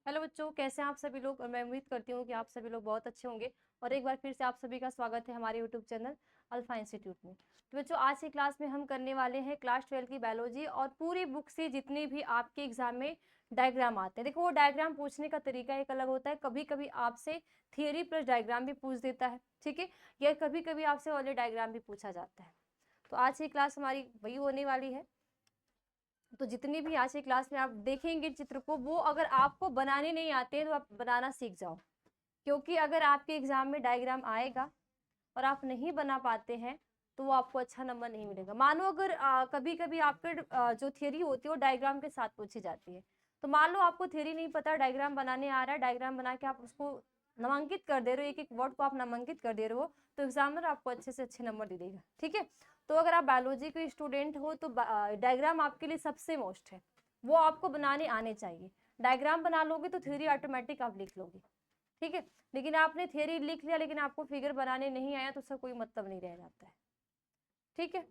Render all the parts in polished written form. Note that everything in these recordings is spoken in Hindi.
हेलो बच्चों, कैसे हैं आप सभी लोग। और मैं उम्मीद करती हूँ कि आप सभी लोग बहुत अच्छे होंगे। और एक बार फिर से आप सभी का स्वागत है हमारे यूट्यूब चैनल अल्फा इंस्टीट्यूट में। तो बच्चों, आज की क्लास में हम करने वाले हैं क्लास 12 की बायोलॉजी। और पूरी बुक से जितने भी आपके एग्जाम में डायग्राम आते हैं, देखो वो डायग्राम पूछने का तरीका एक अलग होता है। कभी कभी आपसे थियरी प्लस डायग्राम भी पूछ देता है, ठीक है, या कभी कभी आपसे वाले डायग्राम भी पूछा जाता है। तो आज की क्लास हमारी वही होने वाली है। तो जितनी भी आज की क्लास में आप देखेंगे चित्र को, वो अगर आपको बनाने नहीं आते हैं तो आप बनाना सीख जाओ। क्योंकि अगर आपके एग्जाम में डायग्राम आएगा और आप नहीं बना पाते हैं तो वो आपको अच्छा नंबर नहीं मिलेगा। मानो अगर कभी कभी आपके जो थ्योरी होती है वो डायग्राम के साथ पूछी जाती है। तो मान लो आपको थ्योरी नहीं पता, डायग्राम बनाने आ रहा है, डायग्राम बना के आप उसको नामांकित कर दे रहे हो, एक एक वर्ड को आप नामांकित कर दे रहे हो, तो एग्जामिनर आपको अच्छे से अच्छे नंबर दे देगा, ठीक है। तो अगर आप बायोलॉजी के स्टूडेंट हो तो डायग्राम आपके लिए सबसे मोस्ट है, वो आपको बनाने आने चाहिए। डायग्राम बना लोगे तो थ्योरी ऑटोमेटिक आप लिख लोगे, ठीक है। लेकिन आपने थ्योरी लिख लिया लेकिन आपको फिगर बनाने नहीं आया तो उसका कोई मतलब नहीं रह जाता है, ठीक है।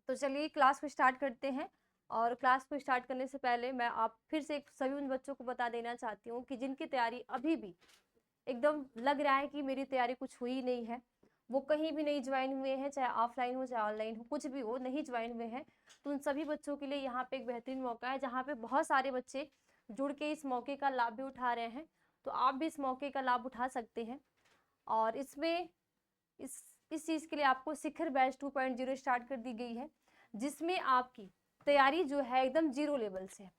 तो चलिए क्लास को स्टार्ट करते हैं। और क्लास को स्टार्ट करने से पहले मैं आप फिर से सभी उन बच्चों को बता देना चाहती हूँ कि जिनकी तैयारी अभी भी एकदम लग रहा है कि मेरी तैयारी कुछ हुई नहीं है, वो कहीं भी नहीं ज्वाइन हुए हैं, चाहे ऑफलाइन हो चाहे ऑनलाइन हो, कुछ भी हो, नहीं ज्वाइन हुए हैं, तो उन सभी बच्चों के लिए यहाँ पे एक बेहतरीन मौका है जहाँ पे बहुत सारे बच्चे जुड़ के इस मौके का लाभ भी उठा रहे हैं। तो आप भी इस मौके का लाभ उठा सकते हैं। और इसमें इस चीज़ के लिए आपको शिखर बैच 2.0 स्टार्ट कर दी गई है, जिसमें आपकी तैयारी जो है एकदम जीरो लेवल से है,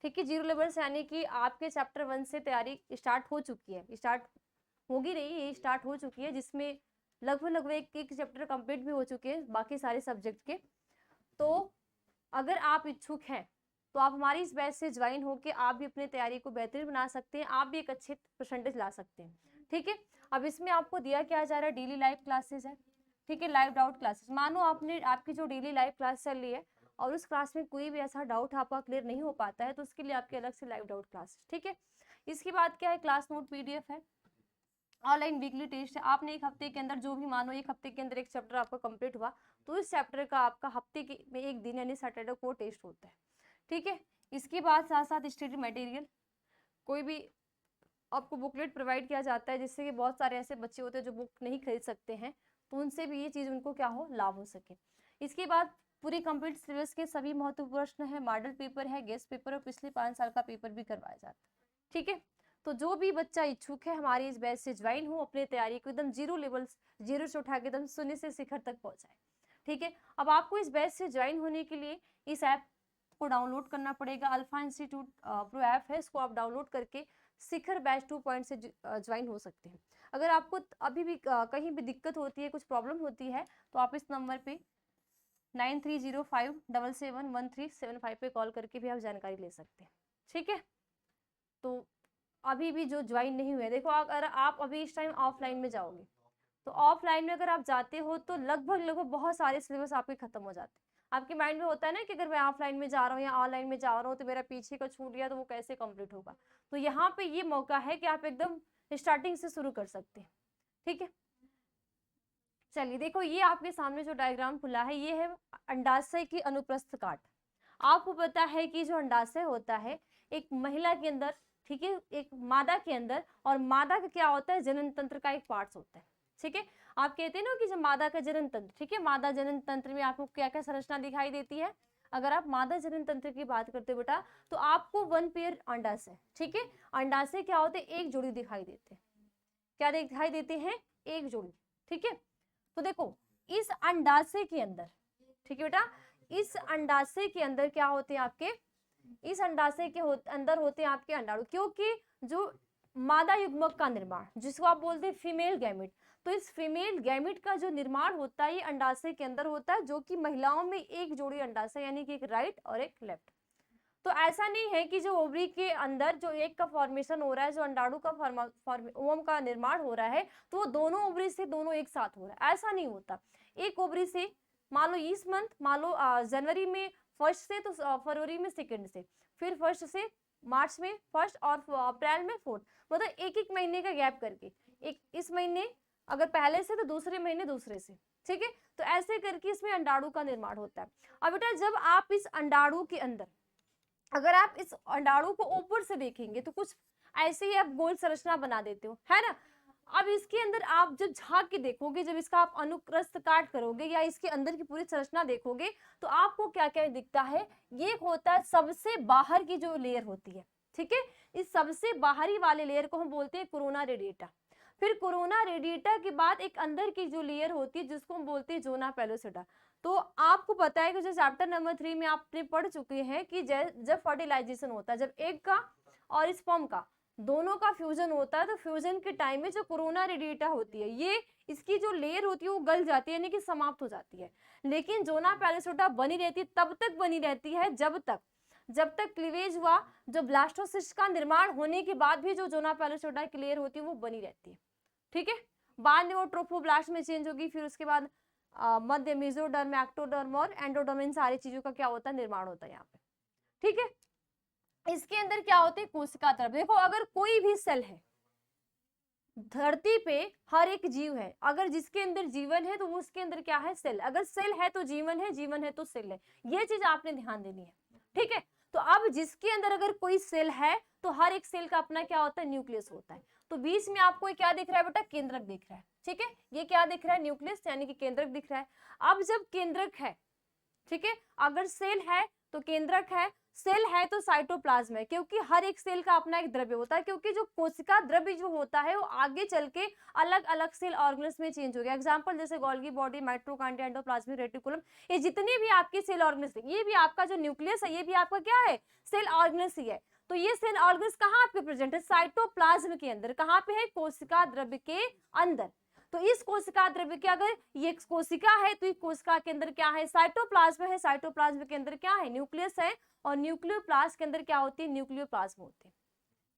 ठीक है। जीरो लेवल से यानी कि आपके चैप्टर 1 से तैयारी स्टार्ट हो चुकी है, स्टार्ट होगी नहीं, ये स्टार्ट हो चुकी है, जिसमें लगभग लगभग एक एक चैप्टर कंप्लीट भी हो चुके हैं बाकी सारे सब्जेक्ट के। तो अगर आप इच्छुक हैं तो आप हमारी इस बैच से ज्वाइन होकर आप भी अपनी तैयारी को बेहतरीन बना सकते हैं, आप भी एक अच्छे परसेंटेज ला सकते हैं, ठीक है। अब इसमें आपको दिया क्या जा रहा है, डेली लाइव क्लासेस है, ठीक है, लाइव डाउट क्लासेस। मानो आपने आपकी जो डेली लाइव क्लास चल रही है और उस क्लास में कोई भी ऐसा डाउट आपका क्लियर नहीं हो पाता है तो उसके लिए आपके अलग से लाइव डाउट क्लासेस, ठीक है। इसके बाद क्या है, क्लास नोट पीडीएफ है, ऑनलाइन वीकली टेस्ट है। आपने एक हफ्ते के अंदर जो भी, मानो एक हफ्ते के अंदर एक चैप्टर आपका कंप्लीट हुआ तो इस चैप्टर का आपका हफ्ते के में एक दिन यानी सैटरडे को टेस्ट होता है, ठीक है। इसके बाद साथ साथ स्टडी मटेरियल, कोई भी आपको बुकलेट प्रोवाइड किया जाता है, जिससे कि बहुत सारे ऐसे बच्चे होते हैं जो बुक नहीं खरीद सकते हैं, तो उनसे भी ये चीज़ उनको क्या हो, लाभ हो सके। इसके बाद पूरी कंप्लीट सिलेबस के सभी महत्वपूर्ण प्रश्न है, मॉडल पेपर है, गेस्ट पेपर और पिछले 5 साल का पेपर भी करवाया जाता है, ठीक है। तो जो भी बच्चा इच्छुक है हमारी इस बैच से ज्वाइन हो, अपने तैयारी को एकदम जीरो लेवल, जीरो से उठा के एकदम शून्य से शिखर तक पहुंचाए, ठीक है। अब आपको इस बैच से ज्वाइन होने के लिए इस ऐप को डाउनलोड करना पड़ेगा। अल्फा इंस्टीट्यूट प्रो ऐप है, इसको आप डाउनलोड करके शिखर बैच 2 से ज्वाइन हो सकते हैं। अगर आपको अभी भी कहीं भी दिक्कत होती है, कुछ प्रॉब्लम होती है, तो आप इस नंबर पे 9305771375 पे कॉल करके भी आप जानकारी ले सकते हैं, ठीक है। तो अभी भी जो ज्वाइन नहीं हुए, देखो अगर आप अभी इस टाइम ऑफलाइन में जाओगे तो ऑफलाइन में अगर आप जाते हो तो लगभग लगभग बहुत सारे सिलेबस आपके खत्म हो जाते हैं। आपके माइंड में होता है ना कि अगर मैं ऑफलाइन में जा रहा हूँ या ऑनलाइन में जा रहा हूँ तो मेरा पीछे का छूट गया तो वो कैसे कंप्लीट होगा। तो यहाँ पे ये मौका है कि आप एकदम स्टार्टिंग से शुरू कर सकते हैं, ठीक है। चलिए देखो, ये आपके सामने जो डायग्राम खुला है ये है अंडाशय की अनुप्रस्थ काट। आपको पता है कि जो अंडाशय होता है एक महिला के अंदर, ठीक है, एक मादा के अंदर, और मादा का क्या होता है, जनन तंत्र का एक पार्ट होता है, ठीक है। आप कहते हैं ना कि जब मादा का जनन तंत्र, ठीक है, मादा जनन तंत्र में आपको क्या क्या संरचना दिखाई देती है। अगर आप मादा जनन तंत्र की बात करते हो बेटा तो आपको 1 पेयर अंडाशय, ठीक है, अंडाशय क्या होते हैं, एक जोड़ी दिखाई देते हैं। क्या दिखाई देते हैं, एक जोड़ी, ठीक है। तो देखो इस अंडाशय के अंदर, ठीक है बेटा, इस अंडाशय के अंदर क्या होते हैं आपके, इस अंडाशय के अंदर होते हैं आपके अंडाणु। क्योंकि जो मादा युग्मक का निर्माण जिसको आप बोलते हैं फीमेल गैमिट, तो इस फीमेल गैमिट का जो निर्माण होता है ये अंडाशय के अंदर होता है, जो कि महिलाओं में एक जोड़ी अंडाशय यानी कि एक राइट और एक लेफ्ट। तो ऐसा नहीं है कि जो ओवरी के अंदर जो एक का फॉर्मेशन हो रहा है, जो अंडाणु का ओवम का निर्माण हो रहा है, तो वो दोनों ओवरी से दोनों एक साथ हो रहा है, ऐसा नहीं होता। एक ओवरी से मान लो इस मंथ, मान लो जनवरी में फर्स्ट से, तो फरवरी में सेकेंड से, फिर फर्स्ट से मार्च में फर्स्ट और अप्रैल में फोर्थ, मतलब एक एक महीने का गैप करके, एक इस महीने अगर पहले से तो दूसरे महीने दूसरे से, ठीक है। तो ऐसे करके इसमें अंडाणु का निर्माण होता है। अब बेटा जब आप इस अंडाणु के अंदर अगर आप इस अंडाणु को ऊपर से देखेंगे तो कुछ ऐसे ही आप गोल संरचना बना देते हो, है ना। अब इसके अंदर आप जब झांक के देखोगे, जब इसका आप अनुप्रस्थ काट करोगे या इसके अंदर की पूरी संरचना देखोगे तो आपको क्या क्या दिखता है। ये होता है सबसे बाहर की जो लेयर होती है, ठीक है। इस सबसे बाहरी वाले लेयर को हम बोलते हैं कोरोना रेडिएटा। फिर कोरोना रेडिएटा के बाद एक अंदर की जो लेयर होती है जिसको हम बोलते हैं जोना पेलोसिटा। तो आपको पता है कि जो चैप्टर नंबर 3 में आपने पढ़ चुके हैं कि जब फर्टिलाइजेशन होता है, जब एग का और स्पर्म का दोनों का फ्यूजन होता है, तो फ्यूजन के टाइम में जो कोरोना रेडिएटा होती है, ये इसकी जो लेयर होती है वो गल जाती है, यानी कि समाप्त हो जाती है। लेकिन जोना पेलोसिटा बनी रहती है, तब तक बनी रहती है जब तक क्लीवेज हुआ, जो ब्लास्टोसिस्ट का निर्माण होने के बाद भी जो जोना पेलोसिटा की लेयर होती है वो बनी रहती है, ठीक है। बाद में वो ट्रोफोब्लास्ट में चेंज होगी, फिर उसके बाद मध्य मेसोडर्म, एक्टोडर्म और एंडोडर्म, इन सारी चीजों का क्या होता है, निर्माण होता है यहाँ पे, ठीक है। इसके अंदर क्या होते हैं, कोशिका द्रव्य। देखो अगर कोई भी सेल है धरती पे, हर एक जीव है, अगर जिसके अंदर जीवन है तो वो उसके अंदर क्या है, सेल। अगर सेल है तो जीवन है, जीवन है तो सेल है, ये चीज आपने ध्यान देनी है, ठीक है। तो अब जिसके अंदर अगर कोई सेल है तो हर एक सेल का अपना क्या होता है, न्यूक्लियस होता है। तो बीच में आपको क्या दिख रहा है बेटा, केंद्रक दिख रहा है, ठीक है। ये क्या दिख रहा है, न्यूक्लियस यानी कि केंद्रक दिख रहा है। अब जब केंद्रक है, ठीक है, अगर सेल है तो केंद्रक है, सेल है तो साइटोप्लाज्म है, क्योंकि हर एक सेल का अपना एक द्रव्य होता है, क्योंकि जो कोशिका द्रव्य जो होता है वो आगे चल के अलग अलग सेल ऑर्गेनल्स में चेंज हो गया। एग्जांपल जैसे Golgi body, mitochondria, endoplasmic reticulum, ये जितने भी आपके सेल ऑर्गेनल्स है, ये भी आपका जो न्यूक्लियस है, ये भी आपका क्या है, सेल ऑर्गेनल्स ही है। तो ये सेल ऑर्गेनल्स कहाँ आपके प्रेजेंट है, साइटोप्लाज्म के अंदर। कहाँ पे है, कोशिका द्रव्य के अंदर। तो इस कोशिका द्रव्य के, अगर ये कोशिका है तो इस कोशिका के अंदर क्या है, साइटोप्लाज्म है, साइटोप्लाज्म के अंदर क्या है, न्यूक्लियस है, और न्यूक्लियोप्लास्ट के अंदर क्या होती है, न्यूक्लियोप्लाज्म होती है,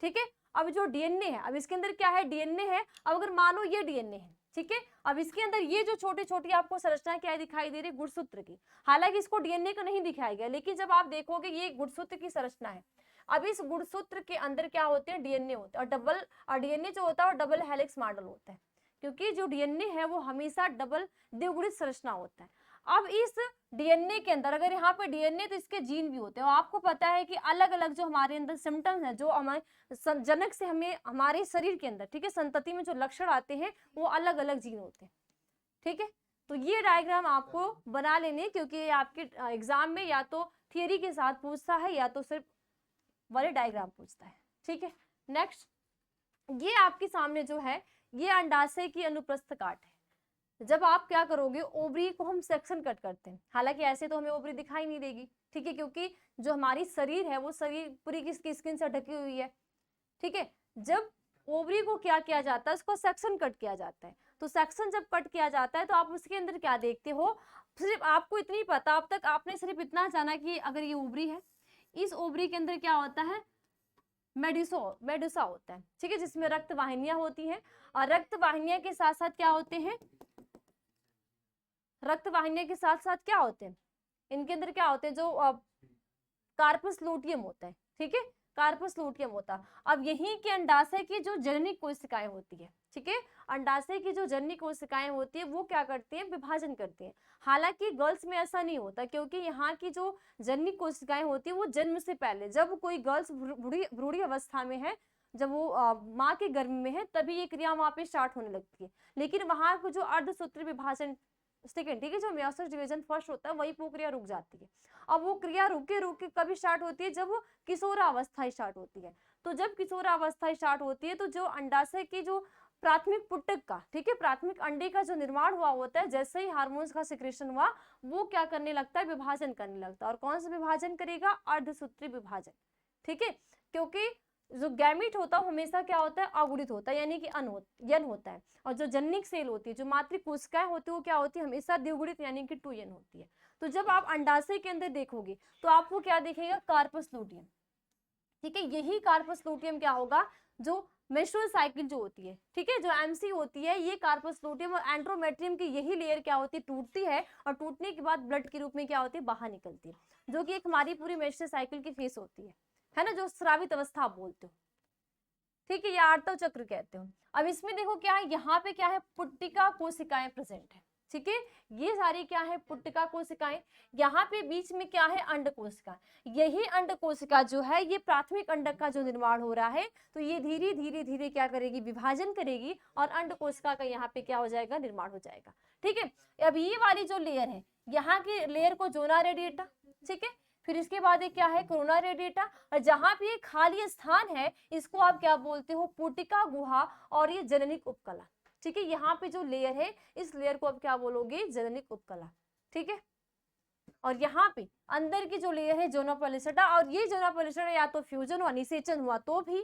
ठीक है। अब जो डीएनए है, अब इसके अंदर क्या है, डीएनए है। अब अगर मानो ये डीएनए है, ठीक है, अब इसके अंदर ये जो छोटी छोटी आपको संरचना क्या दिखाई दे रही है, गुणसूत्र की। हालांकि इसको डीएनए को नहीं दिखाया गया, लेकिन जब आप देखोगे ये गुणसूत्र की संरचना है। अब इस गुणसूत्र के अंदर क्या होते हैं, डीएनए होते हैं, और डीएनए जो होता है वो डबल हेलिक्स मॉडल होता है, क्योंकि जो डीएनए है वो हमेशा डबल द्विगुणित संरचना होता है। अब इस डीएनए के अंदर, अगर यहाँ पे डीएनए तो इसके जीन भी होते हैं, और आपको पता है कि अलग अलग जो हमारे अंदर सिम्टम्स हैं, जो हमारे जनक से हमें हमारे शरीर के अंदर, ठीक है, संतति में जो लक्षण आते हैं वो अलग अलग जीन होते हैं, ठीक है। तो ये डायग्राम आपको बना लेने, क्योंकि ये आपके एग्जाम में या तो थियरी के साथ पूछता है या तो सिर्फ वाले डायग्राम पूछता है, ठीक है। नेक्स्ट, ये आपके सामने जो है ये अंडाशय की अनुप्रस्थ काट है। जब आप क्या करोगे, ओवरी को हम सेक्शन कट करते हैं, हालांकि ऐसे तो हमें ओवरी दिखाई नहीं देगी, ठीक है, क्योंकि जो हमारी शरीर है वो शरीर पूरी किसकी स्किन से ढकी हुई है, ठीक है। जब ओवरी को क्या किया जाता है, उसको सेक्शन कट किया जाता है। तो सेक्शन जब कट किया जाता है तो आप उसके अंदर क्या देखते हो, सिर्फ आपको इतनी पता, अब तक आपने सिर्फ इतना जाना कि अगर ये ओवरी है, इस ओवरी के अंदर क्या होता है, मेडुसा होता है, ठीक है, जिसमें रक्त वाहिनियां होती हैं। और रक्त वाहिनियां के साथ साथ क्या होते हैं, रक्त वाहिनियां के साथ साथ क्या होते हैं, इनके अंदर क्या होते हैं, जो कार्पस लूटियम होता है, ठीक है, कार्पस लूटियम होता है। अब यही के अंडाशय की जो जननी कोशिकाएं होती है, ठीक है, अंडाशय की जो जननी कोशिकाएं होती है वो क्या करती हैं, विभाजन करती हैं। हालांकि गर्ल्स में ऐसा नहीं होता, क्योंकि यहाँ की जो जननी कोशिकाएं होती है वो जन्म से पहले, जब कोई गर्ल्स भ्रूण अवस्था में है, जब वो माँ के गर्भ में है, तभी ये क्रिया वहां पे स्टार्ट होने लगती है। लेकिन वहां को जो अर्धसूत्री विभाजन सेकेंड, ठीक है, जो मेयोसिस डिवीजन फर्स्ट होता है, वही प्रक्रिया रुक जाती है। अब वो क्रिया रुके रुके कभी स्टार्ट होती है, जब वो किशोरावस्था स्टार्ट होती है। तो जब किशोरावस्था स्टार्ट होती है तो जो अंडाशय की जो प्राथमिक पुटक का, ठीक है, प्राथमिक अंडे का जो निर्माण हुआ होता है, जैसे ही हार्मोन्स का सिक्रेशन हुआ, वो क्या करने लगता है, विभाजन करने लगता है। और कौन सा विभाजन करेगा, अर्धसूत्री विभाजन, ठीक है, क्योंकि जो गैमीट होता है हमेशा क्या होता है, अगुणित होता है, यानी कि यन होता है। और जो जनिक सेल होती है, जो मातृ कोशिकाएं होती है, वो क्या होती है, हमेशा द्विगुणित यानी कि 2n होती है। तो जब आप अंडाशय के अंदर देखोगे तो आपको क्या दिखेगा, कार्पस लूटियम, ठीक है। यही कार्पस लूटियम क्या होगा, जो मेंस्ट्रुअल साइकिल जो होती है, ठीक है, जो एमसी होती है, ये कार्पस लूटियम और एंड्रोमेट्रियम की यही लेयर क्या होती है, टूटती है, और टूटने के बाद ब्लड के रूप में क्या होती है, बाहर निकलती है, जो कि एक हमारी पूरी मेंस्ट्रुअल साइकिल की फेस होती है ना, जो स्रावित अवस्था आप बोलते हो, ठीक है, या आर्तव चक्र कहते हो। अब इसमें देखो क्या है, यहाँ पे क्या है, पुट्टिका कोशिकाएं प्रेजेंट है, ठीक है, ये सारी क्या है, पुट्टिका कोशिकाएं। यहाँ पे बीच में क्या है, अंड कोशिका। यही अंड कोशिका जो है ये प्राथमिक अंडक का जो निर्माण हो रहा है, तो ये धीरे धीरे धीरे क्या करेगी, विभाजन करेगी और अंड कोशिका का यहाँ पे क्या हो जाएगा, निर्माण हो जाएगा। ठीक है, अब ये वाली जो लेयर है, यहाँ की लेयर को जोना रेडिएटा, ठीक है, फिर इसके बाद ये क्या है, कोरोना रेडिएटा, और जहां पे ये खाली स्थान है इसको आप क्या बोलते हो, पुटिका गुहा और ये जननिक उपकला। ठीक है, यहाँ पे जो लेयर है इस लेयर को आप क्या बोलोगे, जननिक उपकला। ठीक है, और यहाँ पे अंदर की जो लेयर है जोना पेलिसेटा, और ये जोना पेलिसेटा या तो फ्यूजन हुआ, निषेचन हुआ तो भी,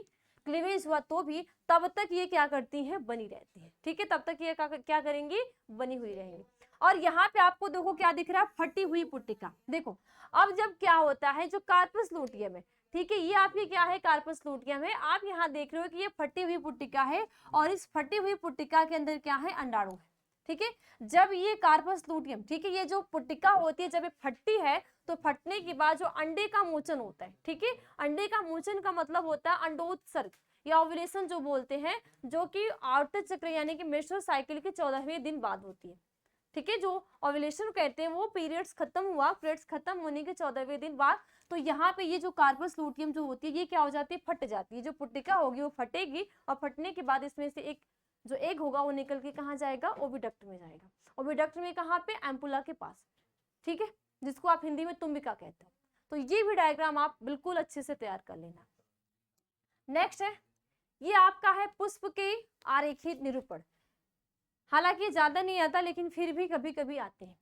क्लीवेज हुआ तो भी, तब तक ये क्या करती है, बनी रहती है। ठीक है, तब तक ये क्या करेंगी, बनी हुई रहेंगी। और यहाँ पे आपको देखो क्या दिख रहा है, फटी हुई पुट्टिका। देखो अब जब क्या होता है, जो कार्पस लूटियम है, ठीक है, ये आपकी क्या है, कार्पस लूटियम है। आप यहाँ देख रहे हो कि ये फटी हुई पुट्टिका है और इस फटी हुई पुट्टिका के अंदर क्या है, अंडाणु है। ठीक है, जब ये कार्पस लूटियम, ठीक है, ये जो पुट्टिका होती है जब ये फटती है तो फटने के बाद जो अंडे का मोचन होता है, ठीक है, अंडे का मोचन का मतलब होता है अंडोत्सर्ग या ओव्यूलेशन जो बोलते हैं, जो कि आवर्त चक्र यानी कि मेंस्ट्रुअल साइकिल के 14वें दिन बाद होती है। ठीक है, जो ओव्यूलेशन कहते हैं वो पीरियड्स खत्म हुआ, पीरियड्स खत्म होने के 14वें दिन बाद, तो यहाँ पे ये जो कार्पस लूटियम जो होती है ये क्या हो जाती है, फट जाती है। जो पुट्टिका होगी वो फटेगी और फटने के बाद इसमें से एक जो एग होगा वो निकल के कहाँ जाएगा, ओविडक्ट में जाएगा। ओविडक्ट में कहाँ पे, एम्पुला के पास। ठीक है, जिसको आप हिंदी में तुम्बिका कहते हो। तो ये भी डायग्राम आप बिल्कुल अच्छे से तैयार कर लेना। नेक्स्ट है, ये आपका है पुष्प के आरेखित निरूपण। हालांकि ज्यादा नहीं आता लेकिन फिर भी कभी कभी आते हैं।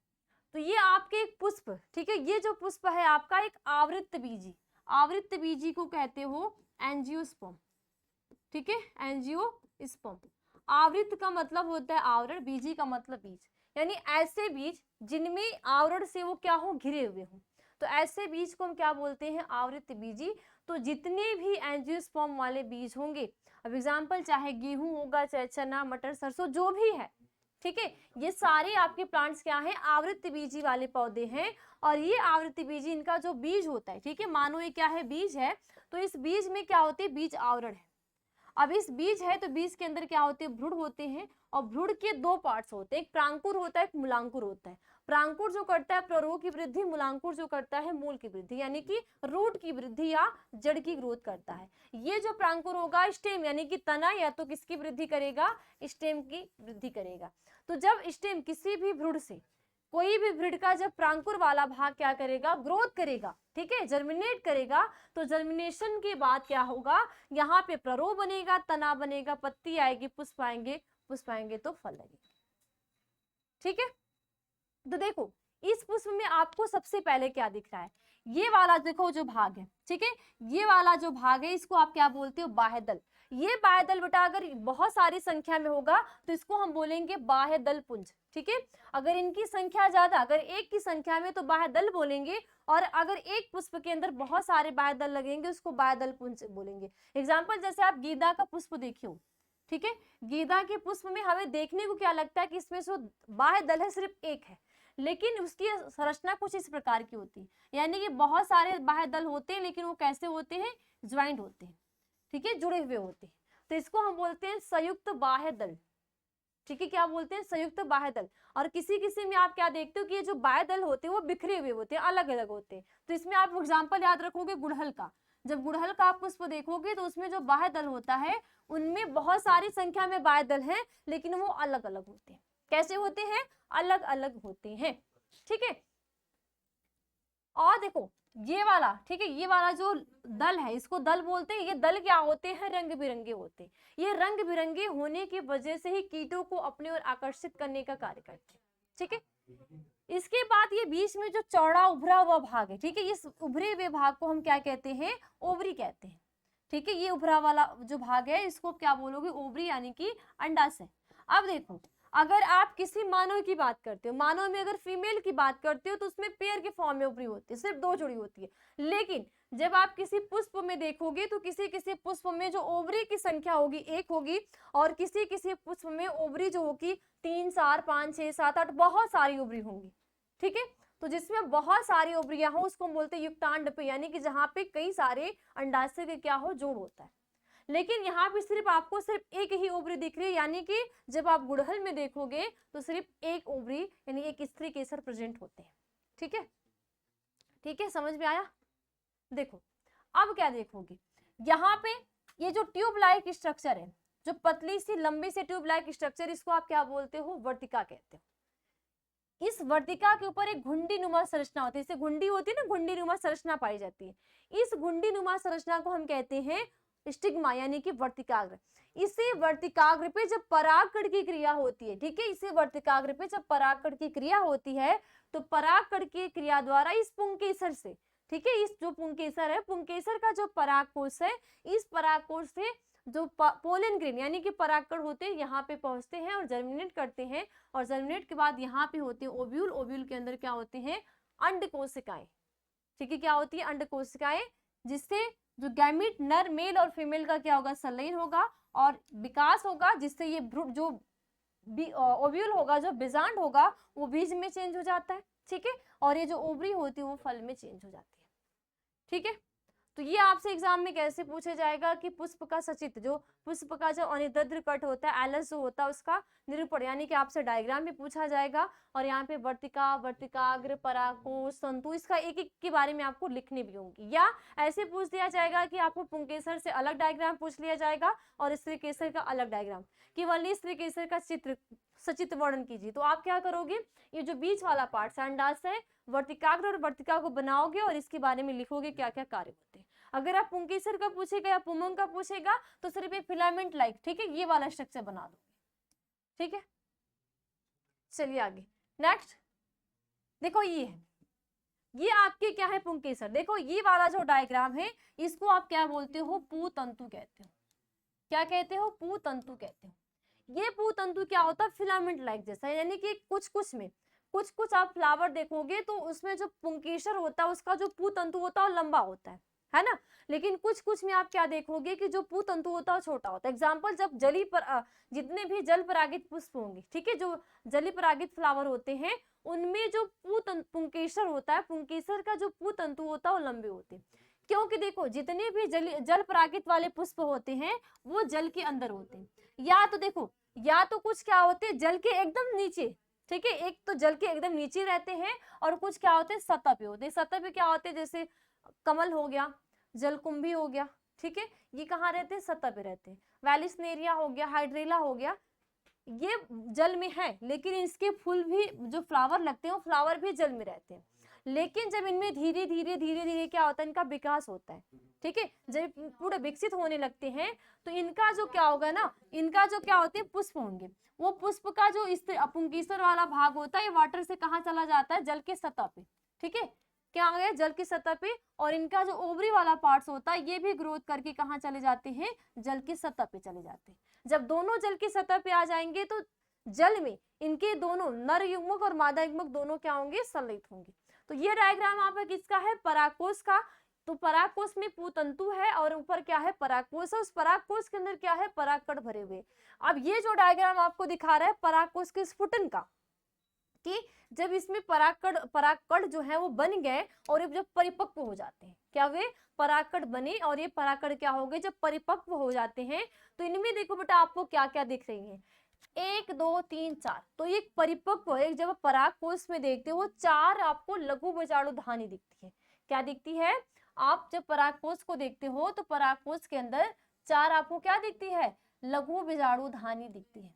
तो ये आपके एक पुष्प, ठीक है, ये जो पुष्प है आपका एक आवृत्त बीजी, आवृत्त बीजी को कहते हो एंजियोस्पर्म। ठीक है, एंजियोस्पर्म। आवृत्त का मतलब होता है आवरण, बीजी का मतलब बीज, यानी ऐसे बीज जिनमें आवरण से वो क्या हो, घिरे हुए हो, तो ऐसे बीज को हम क्या बोलते हैं, आवृत्त बीजी। तो जितने भी एंजियोस्पर्म वाले बीज होंगे, अब एग्जांपल चाहे गेहूं होगा, चाहे चना, मटर, सरसों, जो भी है, ठीक है, ये सारे आपके प्लांट्स क्या हैं, आवृत्त बीजी वाले पौधे हैं। और ये आवृत्त बीजी, इनका जो बीज होता है, ठीक है, मानो ये क्या है, बीज है, तो इस बीज में क्या होती है, बीज आवरण है। अब इस बीज है तो बीज के अंदर क्या होते हैं, भ्रूण होते हैं, और भ्रूण के दो पार्ट्स होते हैं, एक प्रांकुर होता है, एक मूलांकुर होता है। प्रांकुर जो करता है प्ररोह की वृद्धि, मूलांकुर जो करता है मूल की वृद्धि, यानी कि रूट की वृद्धि या जड़ की ग्रोथ करता है। ये जो प्रांकुर होगा स्टेम यानी कि तना, या तो किसकी वृद्धि करेगा, स्टेम की वृद्धि करेगा। तो जब स्टेम किसी भी भ्रूण से, कोई भी भ्रूण का जब प्रांकुर वाला भाग क्या करेगा, ग्रोथ करेगा, ठीक है, जर्मिनेट करेगा, तो जर्मिनेशन के बाद क्या होगा, यहाँ पे प्ररोह बनेगा, तना बनेगा, पत्ती आएगी, पुष्प आएंगे, पुष्प आएंगे तो फल लगेगा। ठीक है, तो देखो इस पुष्प में आपको सबसे पहले क्या दिख रहा है, ये वाला देखो जो भाग है, ठीक है, ये वाला जो भाग है इसको आप क्या बोलते हो, बाह्यदल। ये बाह्यदल बेटा अगर बहुत सारी संख्या में होगा तो इसको हम बोलेंगे बाह्यदल पुंज। ठीक है, अगर इनकी संख्या ज्यादा, अगर एक की संख्या में तो बाह्यदल बोलेंगे, और अगर एक पुष्प के अंदर बहुत सारे बाह्यदल लगेंगे उसको बाह्यदल पुंज बोलेंगे। एग्जाम्पल जैसे आप गेंदा का पुष्प देखियो, ठीक है, गेंदा के पुष्प में हमें देखने को क्या लगता है कि इसमें जो बाह्यदल है सिर्फ एक है, लेकिन उसकी संरचना कुछ इस प्रकार की होती है, यानी कि बहुत सारे बाह्यदल होते हैं लेकिन वो कैसे होते हैं, ज्वाइंट होते हैं, ठीक है, जुड़े हुए होते हैं। तो इसको हम बोलते हैं संयुक्त बाह्यदल। ठीक है, क्या बोलते हैं, संयुक्त बाह्यदल। और किसी किसी में आप क्या देखते हो कि ये जो बाह्यदल होते हैं वो बिखरे हुए होते हैं, अलग अलग होते हैं। तो इसमें आप एग्जाम्पल याद रखोगे गुड़हल का, जब गुड़हल का आप पुष्प देखोगे तो उसमें जो बाह्यदल होता है उनमें बहुत सारी संख्या में बाह्यदल हैं, लेकिन वो अलग अलग होते हैं। कैसे होते हैं, अलग अलग होते हैं। ठीक है, और देखो ये वाला, ठीक है, ये वाला जो दल है इसको दल बोलते हैं। ये दल क्या होते हैं, रंग बिरंगे होते हैं। ये रंग बिरंगे होने की वजह से ही कीटों को अपने ओर आकर्षित करने का कार्य करते हैं। ठीक है, इसके बाद ये बीच में जो चौड़ा उभरा हुआ भाग है, ठीक है, इस उभरे हुए भाग को हम क्या कहते हैं, ओवरी कहते हैं। ठीक है, ये उभरा वाला जो भाग है इसको क्या बोलोगे, ओवरी यानी कि अंडाशय। अब देखो अगर आप किसी मानव की बात करते हो, मानव में अगर फीमेल की बात करते हो तो उसमें पेयर के फॉर्म में ओवरी होती है, सिर्फ दो जोड़ी होती है। लेकिन जब आप किसी पुष्प में देखोगे तो किसी किसी पुष्प में जो ओवरी की संख्या होगी एक होगी, और किसी किसी पुष्प में ओवरी जो होगी 3, 4, 5, 6, 7, 8 बहुत सारी ओवरी होंगी। ठीक है, तो जिसमें बहुत सारी ओवरियां हो उसको हम बोलते हैं युक्तांड पे, यानी कि जहां पे कई सारे अंडाशय के क्या हो, जोड़ होता है। लेकिन यहाँ पे सिर्फ आपको सिर्फ एक ही ओवरी दिख रही है, यानी कि जब आप गुड़हल में देखोगे तो सिर्फ एक ओवरी यानी एक स्त्री केसर प्रेजेंट होते हैं। ठीक है, ठीक है, समझ में आया। देखो अब क्या देखोगे, यहाँ पे ये जो ट्यूब लाइक स्ट्रक्चर है, जो पतली सी लंबी सी ट्यूब लाइक स्ट्रक्चर, इसको आप क्या बोलते हो, वर्तिका कहते हो। इस वर्तिका के ऊपर एक घुंडी नुमा संरचना होती है, जैसे घुंडी होती है ना, घुंडी नुमा संरचना पाई जाती है। इस घुंडी नुमा संरचना को हम कहते हैं स्टिग्मा यानी कि वर्तिकाग्र। इसी वर्तिकाग्र पे जब परागकण की क्रिया होती है, ठीक है, इसी वर्तिकाग्र पे जब परागकण की क्रिया होती है तो परागकण की क्रिया द्वारा इस पुंकेसर से, ठीक है, इस जो पुंकेसर है, पुंकेसर का जो परागकोश है, इस परागकोश से जो पोलन ग्रेन यानी कि परागकण होते हैं यहाँ पे पहुंचते हैं और जर्मिनेट करते हैं, और जर्मिनेट के बाद यहाँ पे होते हैं ओव्यूल। ओव्यूल के अंदर क्या होते हैं, अंडकोशिकाएं। ठीक है, क्या होती है, अंडकोशिकाएं, जिससे जो गैमीट नर मेल और फीमेल का क्या होगा, संलयन होगा और विकास होगा, जिससे ये जो ओव्यूल होगा, जो बीजांड होगा, वो बीज में चेंज हो जाता है। ठीक है, और ये जो ओवरी होती है वो फल में चेंज हो जाती है। ठीक है, तो ये आपसे एग्जाम में कैसे पूछा जाएगा कि पुष्प का सचित्र, जो पुष्प का जो अनिद्र कट होता है, एलस जो होता है, उसका निरूपण, यानी कि आपसे डायग्राम भी पूछा जाएगा। और यहाँ पे वर्तिका, वर्तिकाग्र, परागकोश, तंतु, इसका एक एक के बारे में आपको लिखनी भी होंगी, या ऐसे पूछ दिया जाएगा कि आपको पुंकेसर से अलग डायग्राम पूछ लिया जाएगा और स्त्री केसर का अलग डायग्राम, केवल स्त्री केसर का चित्र सचित्र वर्णन कीजिए। तो आप क्या करोगे, ये जो बीच वाला पार्ट अंडाशय है, वर्तिकाग्र और वर्तिका को बनाओगे और इसके बारे में लिखोगे क्या क्या कार्य होते हैं। अगर आप पुंकेसर का पूछेगा या पुमंग का पूछेगा तो सिर्फ ये फिलामेंट लाइक, ठीक है, ये वाला स्ट्रक्चर बना दो। ठीक है, चलिए आगे नेक्स्ट देखो, ये है, ये आपके क्या है, पुंकेसर। देखो ये वाला जो डायग्राम है, इसको आप क्या बोलते हो, पूतंतु कहते हो। क्या कहते हो, पूतंतु कहते हो। ये पूतंतु क्या होता है, फिलामेंट लाइक जैसा, यानी कि कुछ कुछ में, कुछ कुछ आप फ्लावर देखोगे तो उसमें जो पुंकेसर होता है, उसका जो पूतंतु होता है वो लंबा होता है ना, लेकिन कुछ कुछ में आप क्या देखोगे कि जो पूतंतु होता है वो छोटा होता है। एग्जाम्पल, जब जली पर जितने भी जल परागित पुष्प होंगे, ठीक है, जो जली परागित फ्लावर होते हैं, उनमें जो पुंकेसर होता है, पुंकेसर का जो पूतंतु होता है वो लंबे होते हैं। क्योंकि देखो जितने भी जल परागित वाले पुष्प होते हैं वो जल के अंदर होते हैं, या तो देखो, या तो कुछ क्या होते हैं जल के एकदम नीचे, ठीक है, एक तो जल के एकदम नीचे रहते हैं और कुछ क्या होते हैं सतह पे होते हैं। सतह पे क्या होते हैं, जैसे कमल हो गया, जलकुंभी हो गया, ठीक है, ये कहाँ रहते हैं, सतह पे रहते हैं। वैलिस्नेरिया हो गया, हाइड्रेला हो गया, ये जल में है, लेकिन इसके फूल भी, जो फ्लावर लगते हैं वो फ्लावर भी जल में रहते हैं। लेकिन जब इनमें धीरे धीरे धीरे धीरे क्या होता है, इनका विकास होता है, ठीक है, जब पूरे विकसित होने लगते हैं तो इनका जो क्या होगा ना, इनका जो क्या होते हैं पुष्प होंगे, वो पुष्प का जो इस पुंकेसर वाला भाग होता है, ये वाटर से कहाँ चला जाता है, जल के सतह पे। ठीक है, क्या आ गया, जल की सतह पे, और इनका जो ओवरी वाला पार्ट्स होता है ये भी ग्रोथ करके कहाँ चले जाते हैं, जल की सतह पे चले जाते हैं। जब दोनों जल की सतह पे आ जाएंगे तो जल में इनके दोनों नर युग्मक और मादा युग्मक दोनों क्या होंगे, संलयित होंगे। तो ये डायग्राम आपका किसका है, परागकोश का। तो परागकोश में पूतंतु है और ऊपर क्या है, परागकोश है। उस परागकोश के अंदर क्या है, परागकण भरे हुए। अब ये जो डायग्राम आपको दिखा रहा है परागकोश के स्फुटन का, कि जब इसमें परागकण जो है वो बन गए और ये जब परिपक्व हो जाते हैं, क्या हुए, परागकण बने, और ये परागकण क्या हो गए, जब परिपक्व हो जाते हैं तो इनमें देखो बेटा आपको क्या क्या दिख रही है, 1 2 3 4। तो ये परिपक्व है, जब परागकोश में देखते हो 4 आपको लघु बीजाणु धानी दिखती है। क्या दिखती है, आप जब परागकोश को देखते हो तो परागकोश के अंदर 4 आपको क्या दिखती है, लघु बीजाणु धानी दिखती है।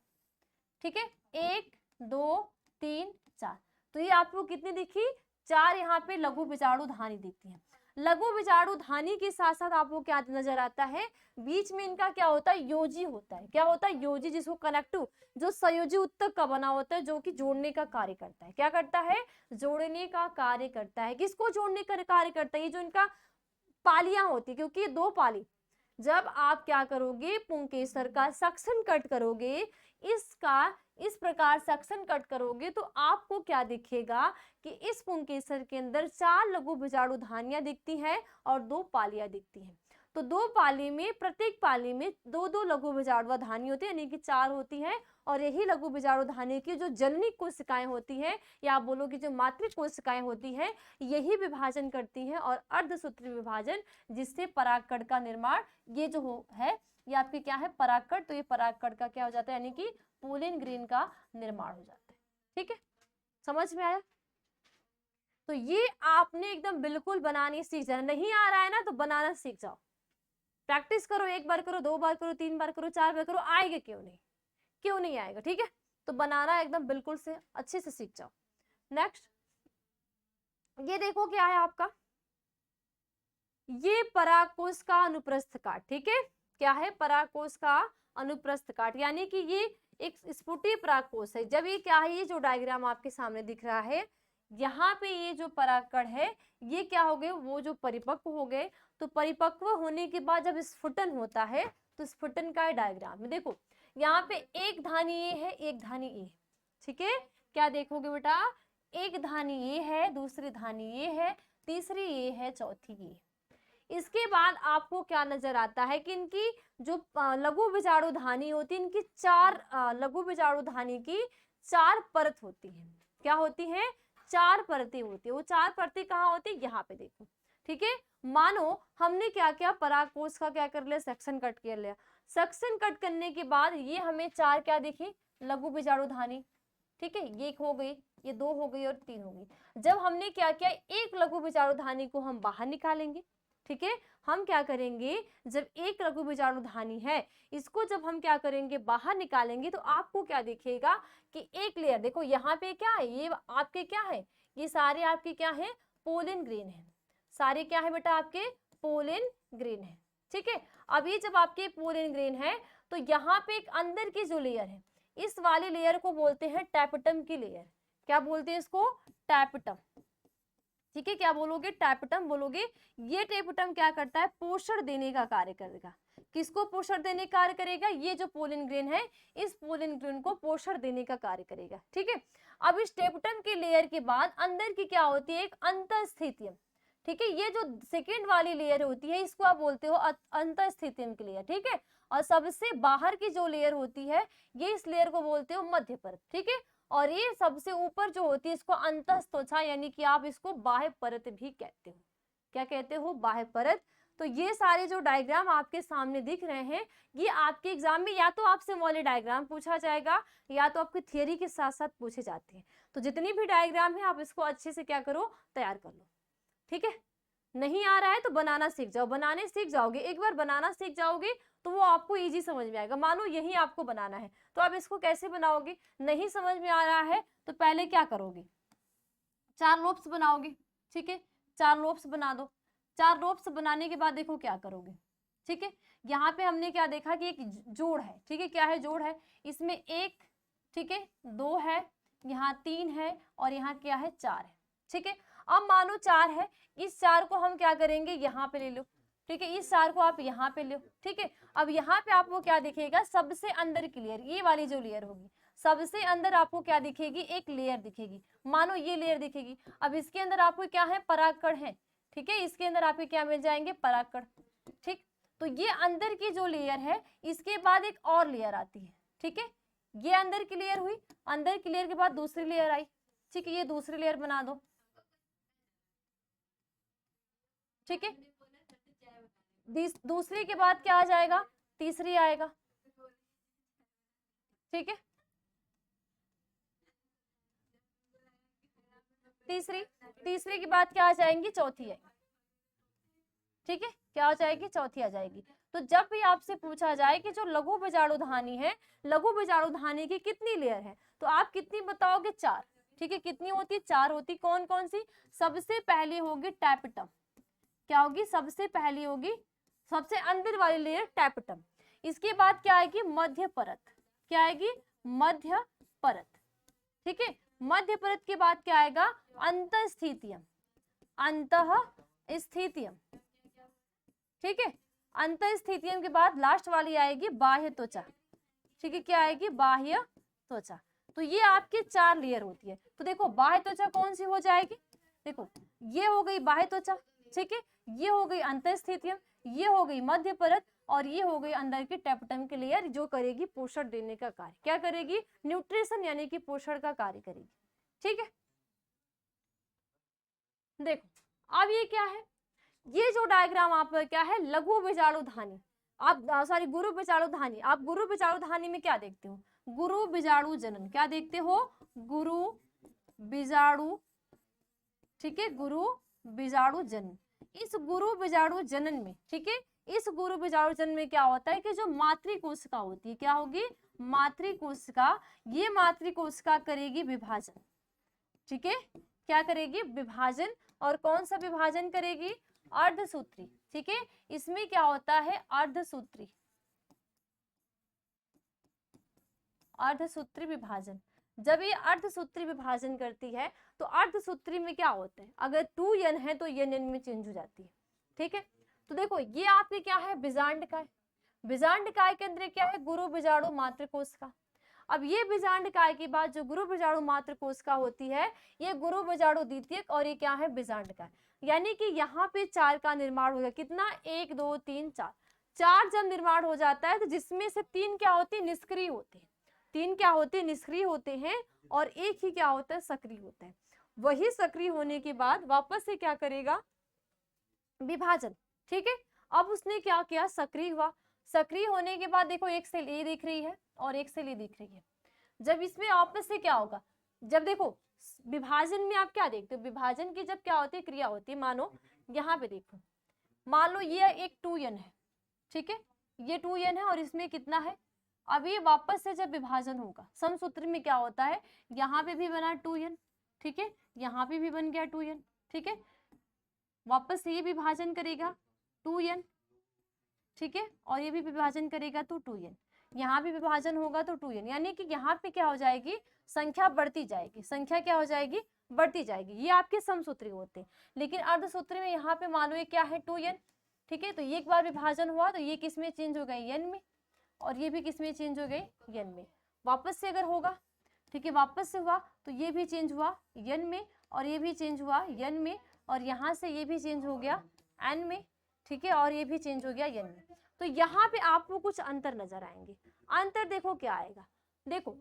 ठीक है, 1 2 3 4। तो ये आपको कितनी दिखी, 4 यहाँ पे लघु बीजाणु धानी दिखती है। लघु बीजाणु धानी के साथ साथ आपको क्या नजर आता है, बीच में इनका क्या होता है, योजी होता है। क्या होता है, योजी, जिसको कनेक्टिव, जो संयोजी उत्तक का बना होता है, जो कि जोड़ने का कार्य करता है। क्या करता है, जोड़ने का कार्य करता है। किसको जोड़ने का कार्य करता है, ये जो इनका पालियां होती है, क्योंकि ये 2 पाली, जब आप क्या करोगे, पुंकेसर का सक्शन कट करोगे, इसका इस प्रकार सक्शन कट करोगे तो आपको क्या दिखेगा कि इस पुंकेसर के अंदर 4 लघु बीजाणु धानियां दिखती हैं और 2 पालियां दिखती हैं। तो दो पाली में, प्रत्येक पाली में दो दो लघु बीजाणुधानी होती है, यानी कि 4 होती हैं। और यही लघु बीजाणुधानी की जो जननी कोशिकाएं होती हैं, या आप बोलो कि जो मातृ कोशिकाएं होती हैं, यही विभाजन करती हैं और अर्धसूत्री विभाजन, जिससे परागकण का निर्माण ये जो है ये आपकी क्या है, परागकण। तो ये परागकण का क्या हो जाता है, यानी कि पोलन ग्रेन का निर्माण हो जाता है। ठीक है, समझ में आया? तो ये आपने एकदम बिल्कुल बनानी सीख जाना। नहीं आ रहा है ना तो बनाना सीख जाओ, प्रैक्टिस करो, 1 बार करो, 2 बार करो, 3 बार करो, 4 बार करो, आएगा क्यों नहीं, क्यों नहीं आएगा। ठीक है, तो बनाना एकदम बिल्कुल से अच्छे से सीख जाओ। नेक्स्ट ये देखो क्या है आपका, ये परागकोश का अनुप्रस्थ काट। ठीक है, क्या है, परागकोश का अनुप्रस्थ काट, यानी कि ये एक स्फुटी परागकोश है। जब ये क्या है, ये जो डायग्राम आपके सामने दिख रहा है, यहाँ पे ये जो परागकण है ये क्या हो गए, वो जो परिपक्व हो गए। तो परिपक्व होने के बाद जब स्फुटन होता है तो स्फुटन का डायग्राम में देखो, यहाँ पे एक धानी ये है, एक धानी ये। ठीक है, क्या देखोगे बेटा, एक धानी ये है, दूसरी धानी ये है, तीसरी ये है, चौथी ये। इसके बाद आपको क्या नजर आता है कि इनकी जो लघु बीजाणुधानी होती है, इनकी 4 लघु बीजाणुधानी की 4 परत होती है। क्या होती है, 4 परतें होती है। वो 4 परतें कहाँ होती है, यहाँ पे देखो। ठीक है, मानो हमने क्या किया, परागकोश का क्या कर लिया, सेक्शन कट कर लिया। सेक्शन कट करने के बाद ये हमें 4 क्या दिखी, लघु बीजाणुधानी। ठीक है, ये 1 हो गई, ये 2 हो गई और 3 हो गई। जब हमने क्या किया, एक लघु बीजाणुधानी को हम बाहर निकालेंगे। ठीक है, हम क्या करेंगे, जब एक लघु बीजाणुधानी है, इसको जब हम क्या करेंगे, बाहर निकालेंगे, तो आपको क्या दिखेगा कि एक लेयर देखो, यहाँ पे क्या है, ये आपके क्या है, ये सारे आपके क्या है, पोलन ग्रेन है। सारे क्या है बेटा, आपके पोलन ग्रेन है। ठीक है, अब ये जब आपके पोलन ग्रेन है, तो यहाँ पे एक अंदर की जो लेयर है, इस वाले लेयर को बोलते हैं टैपेटम की लेयर। क्या बोलते हैं इसको, टैपेटम। ठीक है, क्या बोलोगे, टैपेटम बोलोगे। ये टैपेटम क्या करता है, पोषण देने का कार्य करेगा। किसको पोषण देने का कार्य करेगा, ये जो पोलन ग्रेन है, इस पोलन ग्रेन को पोषण देने का कार्य करेगा। ठीक है, अब इस टैपेटम की लेयर के बाद अंदर की क्या होती है, एक अंतःस्थितियम। ठीक है, ये जो सेकेंड वाली लेयर होती है, इसको आप बोलते हो अंतःस्थितियम की लेयर। ठीक है, और सबसे बाहर की जो लेयर होती है, ये इस लेयर को बोलते हो मध्य परत। ठीक है, और ये सबसे ऊपर जो होती है, इसको अंतःत्वचा, यानी कि आप इसको बाह्य परत भी कहते हो। क्या कहते हो, बाह्य परत। तो ये सारे जो डायग्राम आपके सामने दिख रहे हैं, ये आपके एग्जाम में या तो आपसे मॉडल डायग्राम पूछा जाएगा, या तो आपकी थियरी के साथ साथ पूछे जाते हैं। तो जितनी भी डायग्राम है, आप इसको अच्छे से क्या करो, तैयार कर लो। ठीक है, नहीं आ रहा है तो बनाना सीख जाओ, बनाने सीख जाओगे, एक बार बनाना सीख जाओगे तो वो आपको इजी समझ में आएगा। मानो यही आपको बनाना है, तो आप इसको कैसे बनाओगे, नहीं समझ में आ रहा है तो पहले क्या करोगे, 4 लोब्स बनाओगे। ठीक है, 4 लोब्स बना दो। 4 लोब्स बनाने के बाद देखो क्या करोगे। ठीक है, यहाँ पे हमने क्या देखा कि एक जोड़ है। ठीक है, क्या है, जोड़ है, इसमें 1, ठीक है, 2 है, यहाँ 3 है, और यहाँ क्या है, 4 है। ठीक है, अब मानो 4 है, इस 4 को हम क्या करेंगे, यहाँ पे ले लो। ठीक है, इस 4 को आप यहाँ पे लो। ठीक है, अब यहाँ पे आपको क्या दिखेगा, सबसे अंदर की लेयर, ये वाली जो लेयर होगी, सबसे अंदर आपको क्या दिखेगी, एक लेयर दिखेगी। मानो ये लेयर दिखेगी। अब इसके अंदर आपको क्या है, परागकण है। ठीक है, इसके अंदर आपको क्या मिल जाएंगे, परागकण। ठीक, तो ये अंदर की जो लेयर है, इसके बाद एक और लेयर आती है। ठीक है, ये अंदर की लेयर हुई, अंदर की लेयर के बाद दूसरी लेयर आई। ठीक है, ये दूसरी लेयर बना दो। ठीक है, दूसरी के बाद क्या आ जाएगा, तीसरी आएगा। ठीक है, तीसरी के बाद क्या आ जाएंगी, चौथी आएगी। ठीक है, क्या आ जाएगी, चौथी आ जाएगी। तो जब भी आपसे पूछा जाए कि जो लघु बीजाणुधानी है, लघु बीजाणुधानी की कितनी लेयर है, तो आप कितनी बताओगे, 4। ठीक है, कितनी होती, 4 होती। कौन कौन सी, सबसे पहली होगी टैपेटम। क्या होगी, सबसे पहली होगी, सबसे अंदर वाली लेयर टैपेटम। इसके बाद क्या आएगी, मध्य परत। क्या आएगी, मध्य परत। ठीक है, मध्य परत के बाद क्या आएगा, अंतःस्थितियम। अंतःस्थितियम। ठीक है, अंतःस्थितियम के बाद लास्ट वाली आएगी बाह्य त्वचा। ठीक है, क्या आएगी, बाह्य त्वचा। तो ये आपके 4 लेयर होती है। तो देखो बाह्य त्वचा कौन सी हो जाएगी, देखो ये हो गई बाह्य त्वचा। ठीक है, ये हो गई अंतःस्थितियम, ये हो गई मध्य परत और ये हो गई अंदर की टेपटम की लेयर जो करेगी पोषण देने का कार्य। क्या करेगी? न्यूट्रिशन यानी कि पोषण का कार्य करेगी। ठीक है, देखो अब ये क्या है, ये जो डायग्राम आपका क्या है, लघु बीजाणुधानी। आप सॉरी गुरु बीजाणुधानी। आप गुरु बीजाणुधानी में क्या देखते हो? गुरु बीजाणु जनन। क्या देखते हो? गुरु बीजाणु, ठीक है, गुरु बीजाणु जनन। इस गुरु बीजाणु जनन में, ठीक है, इस गुरु बीजाणु जनन में क्या होता है कि जो मातृकोशिका होती है, क्या होगी? मातृकोशिका। ये मातृकोशिका करेगी विभाजन। ठीक है, क्या करेगी? विभाजन। और कौन सा विभाजन करेगी? अर्धसूत्री। ठीक है, इसमें क्या होता है? अर्धसूत्री, अर्धसूत्री विभाजन। जब ये अर्धसूत्री विभाजन करती है तो अर्धसूत्री में क्या होता है, अगर 2n है तो n में चेंज हो जाती है। ठीक है, तो देखो ये आपके क्या है? बीजांडकाय। बीजांडकाय के अंदर क्या है? गुरु बीजाणु मातृकोशिका। अब ये बीजांडकाय के बाद जो गुरु बीजाणु मातृकोशिका होती है, ये गुरु बीजाणु द्वितीयक और ये क्या है? बीजांडकाय। यानी कि यहाँ पे 4 का निर्माण होगा। कितना? 1 2 3 4। 4 जब निर्माण हो जाता है तो जिसमें से 3 क्या होती है? निष्क्रिय होते हैं। 3 क्या होते हैं? निष्क्रिय होते हैं और 1 ही क्या होता है? सक्रिय होता है। वही सक्रिय होने के बाद वापस से क्या करेगा? विभाजन। ठीक है, अब उसने क्या किया? सक्रिय हुआ। सक्रिय होने के बाद देखो एक सेल ए दिख रही है और एक सेल ए दिख रही है। जब इसमें आपस से क्या होगा? जब देखो विभाजन में आप क्या देखते हो? विभाजन की जब क्या होती है? क्रिया होती है। मानो यहाँ पे देखो, मान लो ये एक 2n है। ठीक है, ये 2n है और इसमें कितना है? अब ये वापस से जब विभाजन होगा, समसूत्र में क्या होता है? यहाँ पे भी बना 2n, ठीक है, यहाँ पे भी बन गया 2n। ठीक है, वापस से ये विभाजन करेगा 2n, ठीक है, और ये भी विभाजन करेगा तो 2n। यहाँ भी विभाजन होगा तो 2n, यानी कि यहाँ पे क्या हो जाएगी? संख्या बढ़ती जाएगी। संख्या क्या हो जाएगी? बढ़ती जाएगी। ये आपके समसूत्री होते हैं। लेकिन अर्धसूत्री में यहाँ पे मानो ये क्या है? 2n। ठीक है, तो ये एक बार विभाजन हुआ तो ये किस में चेंज हो गई? n में, और ये भी किस में चेंज हो गई? n में। वापस से अगर होगा, ठीक है, वापस से हुआ तो ये भी चेंज हुआ n में, और ये भी चेंज हुआ n में, और यहाँ से ये भी चेंज हो गया n में। ठीक है, और ये भी चेंज हो गया n में। तो यहाँ पे आपको कुछ अंतर नजर आएंगे। अंतर देखो क्या आएगा? देखो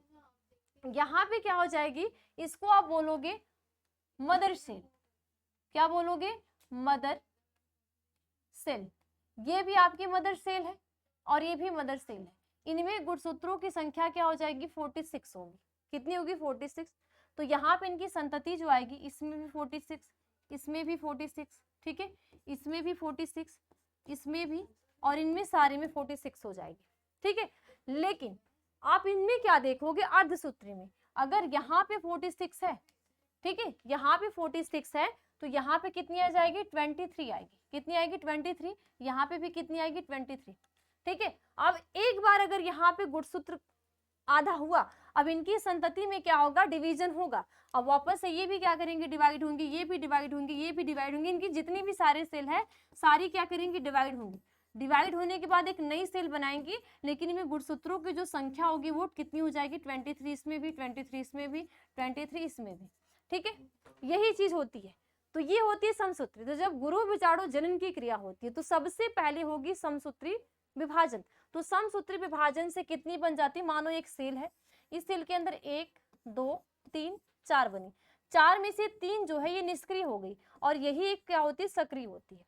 यहाँ पे क्या हो जाएगी? इसको आप बोलोगे मदर सेल। क्या बोलोगे? Mother cell. ये भी आपकी मदर सेल है और ये भी मदर सेल है। इनमें गुणसूत्रों की संख्या क्या हो जाएगी? 46 होगी। कितनी होगी? 46। तो यहाँ पे इनकी संतति जो आएगी, इसमें भी 46, इसमें भी 46, ठीक है, इसमें भी 46, इसमें भी, और इनमें सारे में 46 हो जाएगी। ठीक है, लेकिन आप इनमें क्या देखोगे? अर्धसूत्री में अगर यहाँ पे 46 है, ठीक है, यहाँ पे 46 है, तो यहाँ पे कितनी आ जाएगी? 23 आएगी। कितनी आएगी? 23। यहाँ पे भी कितनी आएगी? 23। ठीक है, अब एक बार अगर यहाँ पे गुणसूत्र आधा हुआ, अब इनकी संतति में क्या होगा? डिवीजन होगा। अब वापस से ये भी क्या करेंगे? डिवाइड होंगे, ये भी डिवाइड होंगे, ये भी डिवाइड होंगे। इनकी जितनी भी सारे सेल है सारी क्या करेंगी? डिवाइड होंगी। डिवाइड होने के बाद एक नई सेल बनाएंगी, लेकिन इनमें गुणसूत्रों की जो संख्या होगी वो कितनी हो जाएगी? 23 इसमें भी, 23 इसमें भी, 23 इसमें भी। ठीक है, यही चीज होती है। तो ये होती है समसूत्री। तो जब गुरु बीजाणु जनन की क्रिया होती है तो सबसे पहले होगी समसूत्री विभाजन। तो समसूत्री विभाजन से कितनी बन जाती है? मानो एक सेल है, इस सेल के अंदर 1 2 3 4 बनी। 4 में से 3 जो है ये निष्क्रिय हो गई और यही एक क्या होती है? सक्रिय होती है।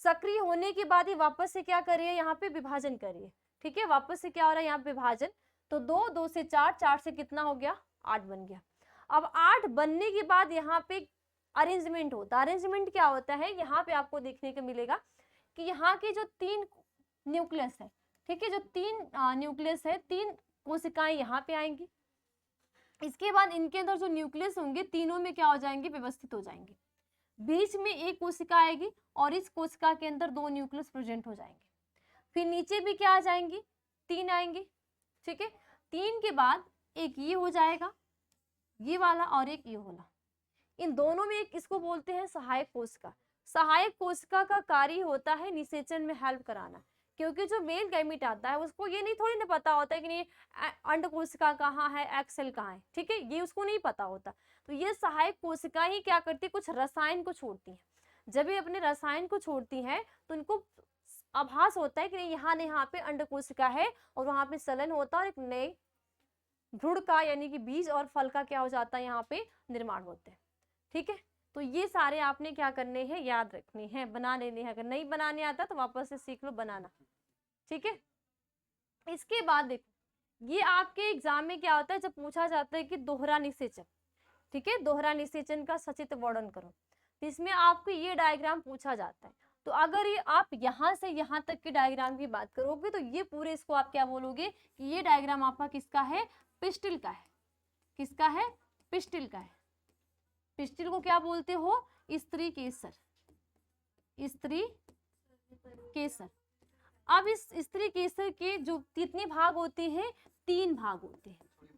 सक्रिय होने के बाद ही वापस से क्या करिए? यहाँ पे विभाजन करिए। ठीक है, वापस से क्या हो रहा है? यहाँ विभाजन। तो 2 2 से 4, 4 से कितना हो गया? 8 बन गया। अब 8 बनने के बाद यहाँ पे अरेंजमेंट होता है। अरेंजमेंट क्या होता है? यहाँ पे आपको देखने को मिलेगा कि यहाँ के जो 3 न्यूक्लियस है, ठीक है, जो 3 न्यूक्लियस है, 3 कोशिकाएं यहाँ पे आएंगी। इसके बाद इनके अंदर जो न्यूक्लियस होंगे तीनों में क्या हो जाएंगे? व्यवस्थित हो जाएंगे। बीच में एक कोशिका आएगी और इस कोशिका के अंदर 2 न्यूक्लियस प्रेजेंट हो जाएंगे। फिर नीचे भी क्या आ जाएंगी? 3 आएंगे। ठीक है, 3 के बाद एक ये हो जाएगा, ये वाला, और एक ये वाला। इन दोनों में एक इसको बोलते हैं सहायक कोशिका। सहायक कोशिका का कार्य होता है निषेचन में हेल्प कराना, क्योंकि जो मेल गैमीट आता है उसको ये नहीं थोड़ी ना पता होता है कि नहीं अंड कोशिका कहाँ है, एग सेल कहाँ है। ठीक है, ये उसको नहीं पता होता। तो ये सहायक कोशिका ही क्या करती है? कुछ रसायन को छोड़ती है। जब ये अपने रसायन को छोड़ती है तो इनको आभास होता है कि नहीं यहाँ पे अंडकोशिका है और वहां पे सलन होता है और एक नए भ्रूण का यानी कि बीज और फल का क्या हो जाता है यहाँ पे निर्माण होते हैं। ठीक है, तो ये सारे आपने क्या करने हैं, याद रखने हैं, बना लेने हैं। अगर नहीं बनाने आता तो वापस से सीख लो बनाना। ठीक है, इसके बाद देखो ये आपके एग्जाम में क्या होता है, जब पूछा जाता है कि दोहरा निषेचन, ठीक है, दोहरा निषेचन का सचित्र वर्णन करो, तो इसमें आपको ये डायग्राम पूछा जाता है। तो अगर ये आप यहाँ से यहाँ तक के डायग्राम की बात करोगे तो ये पूरे इसको आप क्या बोलोगे कि ये डायग्राम आपका किसका है, पिस्टिल का है। किसका है, पिस्टिल का है। पिस्टिल को क्या बोलते हो, स्त्री केसर, स्त्री केसर। अब इस स्त्री केसर के जो कितने भाग होते हैं, 3 भाग होते हैं।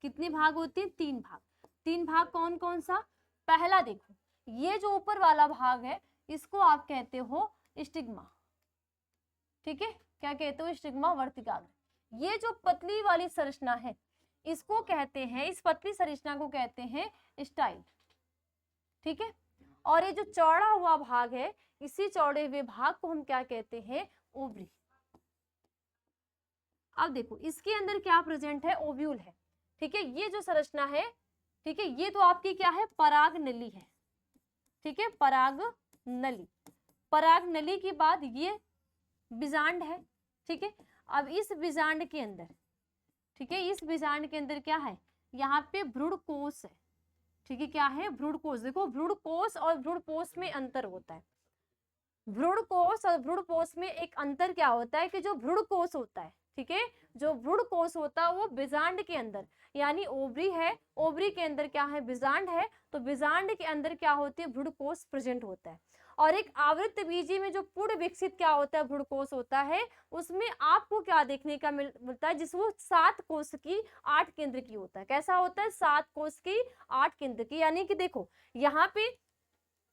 कितने भाग होते हैं, 3 भाग। 3 भाग कौन कौन सा, पहला देखो ये जो ऊपर वाला भाग है इसको आप कहते हो स्टिग्मा। ठीक है, क्या कहते हो, स्टिग्मा वर्तिकाग्र। ये जो पतली वाली संरचना है इसको कहते हैं, इस पतली संरचना को कहते हैं स्टाइल। ठीक है, और ये जो चौड़ा हुआ भाग है इसी चौड़े हुए भाग को हम क्या कहते हैं, ओवरी। अब देखो इसके अंदर क्या प्रेजेंट है, ओव्यूल है। ठीक है, ये जो संरचना है, ठीक है, ये तो आपकी क्या है, पराग नली है। ठीक है, पराग नली। पराग नली के बाद ये बीजांड है। ठीक है, अब इस बीजांड के अंदर, ठीक है, इस बीजांड के अंदर क्या है, यहाँ पे भ्रूणकोश है। ठीक है, क्या है, भ्रूणकोश। देखो भ्रूणकोश और भ्रूणपोष में अंतर होता है। भ्रूणकोश और भ्रूणपोष में एक अंतर क्या होता है कि जो भ्रूणकोश होता है, ठीक है, जो भ्रूणकोश होता है वो बीजांड के अंदर, यानी ओवरी है, ओवरी के अंदर क्या है, बीजांड है, तो बीजांड के अंदर क्या होती है, भ्रूणकोश प्रेजेंट होता है। और एक आवृत्त बीजी में जो पूर्ण विकसित क्या होता है, भ्रूणकोश होता है, उसमें आपको क्या देखने का मिलता है, जिस वो 7 कोश की 8 केंद्र की होता है। कैसा होता है, 7 कोश की 8 केंद्र की। यानी कि देखो यहाँ पे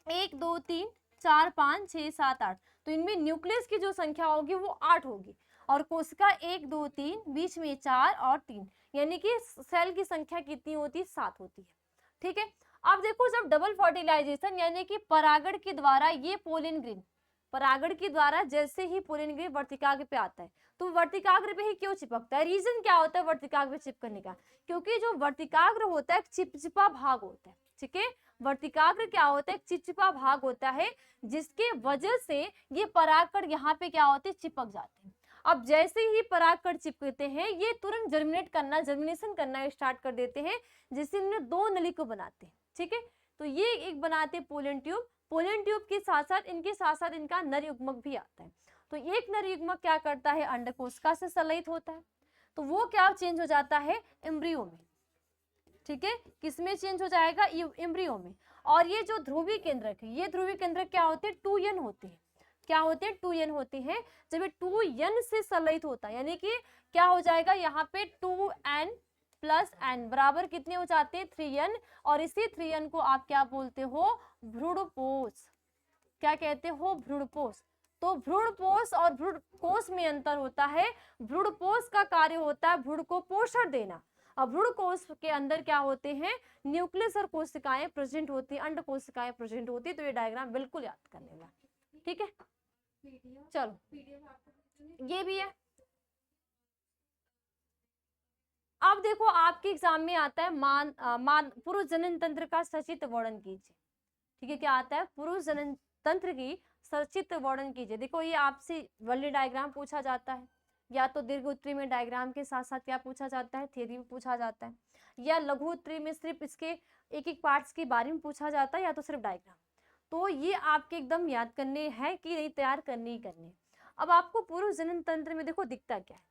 1 2 3 4 5 6 7 8, तो इनमें न्यूक्लियस की जो संख्या होगी वो 8 होगी, और कोशिका 1 2 3, बीच में 4 और 3, यानी कि सेल की संख्या कितनी होती है, 7 होती है। ठीक है, अब देखो जब डबल फर्टिलाइजेशन यानी कि परागण के द्वारा ये पोलिन ग्रेन, परागण के द्वारा जैसे ही पोलिन ग्रेन वर्तिकाग्र पे आता है, तो वर्तिकाग्र पे ही क्यों चिपकता है, रीजन क्या होता है वर्तिकाग्र पे चिपकने का, क्योंकि जो वर्तिकाग्र होता है चिपचिपा भाग होता है। ठीक है, वर्तिकाग्र क्या होता है, एक चिपचिपा भाग होता है, जिसके वजह से ये परागकण यहाँ पे क्या होते हैं, चिपक जाते हैं। अब जैसे ही परागकण चिपकते हैं ये तुरंत जर्मिनेट करना, जर्मिनेशन करना स्टार्ट कर देते हैं, जिससे इनमें 2 नली को बनाते हैं। ठीक है, तो ये एक बनाते हैं पोलन ट्यूब। पोलन ट्यूब के साथ साथ इनका नर युग्मक भी आता है। तो एक नर युग्मक क्या करता है, अंडकोशिका से संलयित होता है, तो वो क्या चेंज हो जाता है, एम्ब्रियो में। ठीक है, किसमें चेंज हो जाएगा, एम्ब्रियो में। और ये जो ध्रुवीय केंद्रक है, ये ध्रुवीय केंद्रक क्या होते हैं, 2n होते हैं। क्या होते हैं, 2n होते हैं। जब ये 2n से संलयित होता है यानी कि क्या हो जाएगा, यहाँ पे 2n प्लस n बराबर कितने हो जाते हैं, 3n, और इसी 3n को आप क्या बोलते हो, भ्रूणपोष। क्या कहते हो, भ्रूणपोष। तो भ्रूणपोष और भ्रूणकोश में अंतर होता है। भ्रूणपोष का कार्य होता है भ्रूण को पोषण देना, और भ्रूणकोश के अंदर क्या होते हैं, न्यूक्लियस और कोशिकाएं प्रेजेंट होती है, अंड कोशिकाएं प्रेजेंट होती है। तो ये डायग्राम बिल्कुल याद कर लेना। ठीक है, चलो ये भी है। अब देखो आपके एग्जाम में आता है पुरुष जनन तंत्र का सचित्र वर्णन कीजिए। ठीक है, क्या आता है, पुरुष जनन तंत्र की सचित्र वर्णन कीजिए। देखो ये आपसे वर्ली डायग्राम पूछा जाता है, या तो दीर्घ उत्तरी में डायग्राम के साथ साथ क्या पूछा जाता है, थ्योरी में पूछा जाता है, या लघु उत्तरी में सिर्फ इसके एक एक पार्ट्स के बारे में पूछा जाता है, या तो सिर्फ डायग्राम। तो ये आपके एकदम याद करने हैं कि नहीं, तैयार करने ही करने। अब आपको पुरुष जनन तंत्र में देखो दिखता क्या है,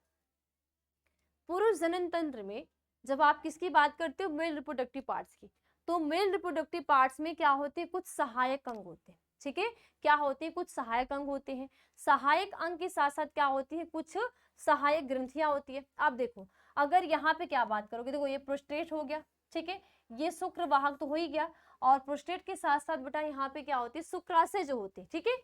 पुरुष जनन तंत्र में जब आप किसकी बात करते हो, मेल रिप्रोडक्टिव पार्ट्स की, तो मेल रिप्रोडक्टिव पार्ट्स में क्या होते हैं, कुछ सहायक अंग होते हैं। ठीक है, क्या होते हैं, कुछ सहायक अंग होते हैं। सहायक अंग के साथ साथ क्या होती है, कुछ सहायक ग्रंथियां होती है। आप देखो अगर यहाँ पे क्या बात करोगे, देखो ये प्रोस्टेट हो गया, ठीक है, ये शुक्रवाहक तो हो ही गया, और प्रोस्टेट के साथ साथ बेटा यहाँ पे क्या होती है, शुक्राशय जो होती है। ठीक है,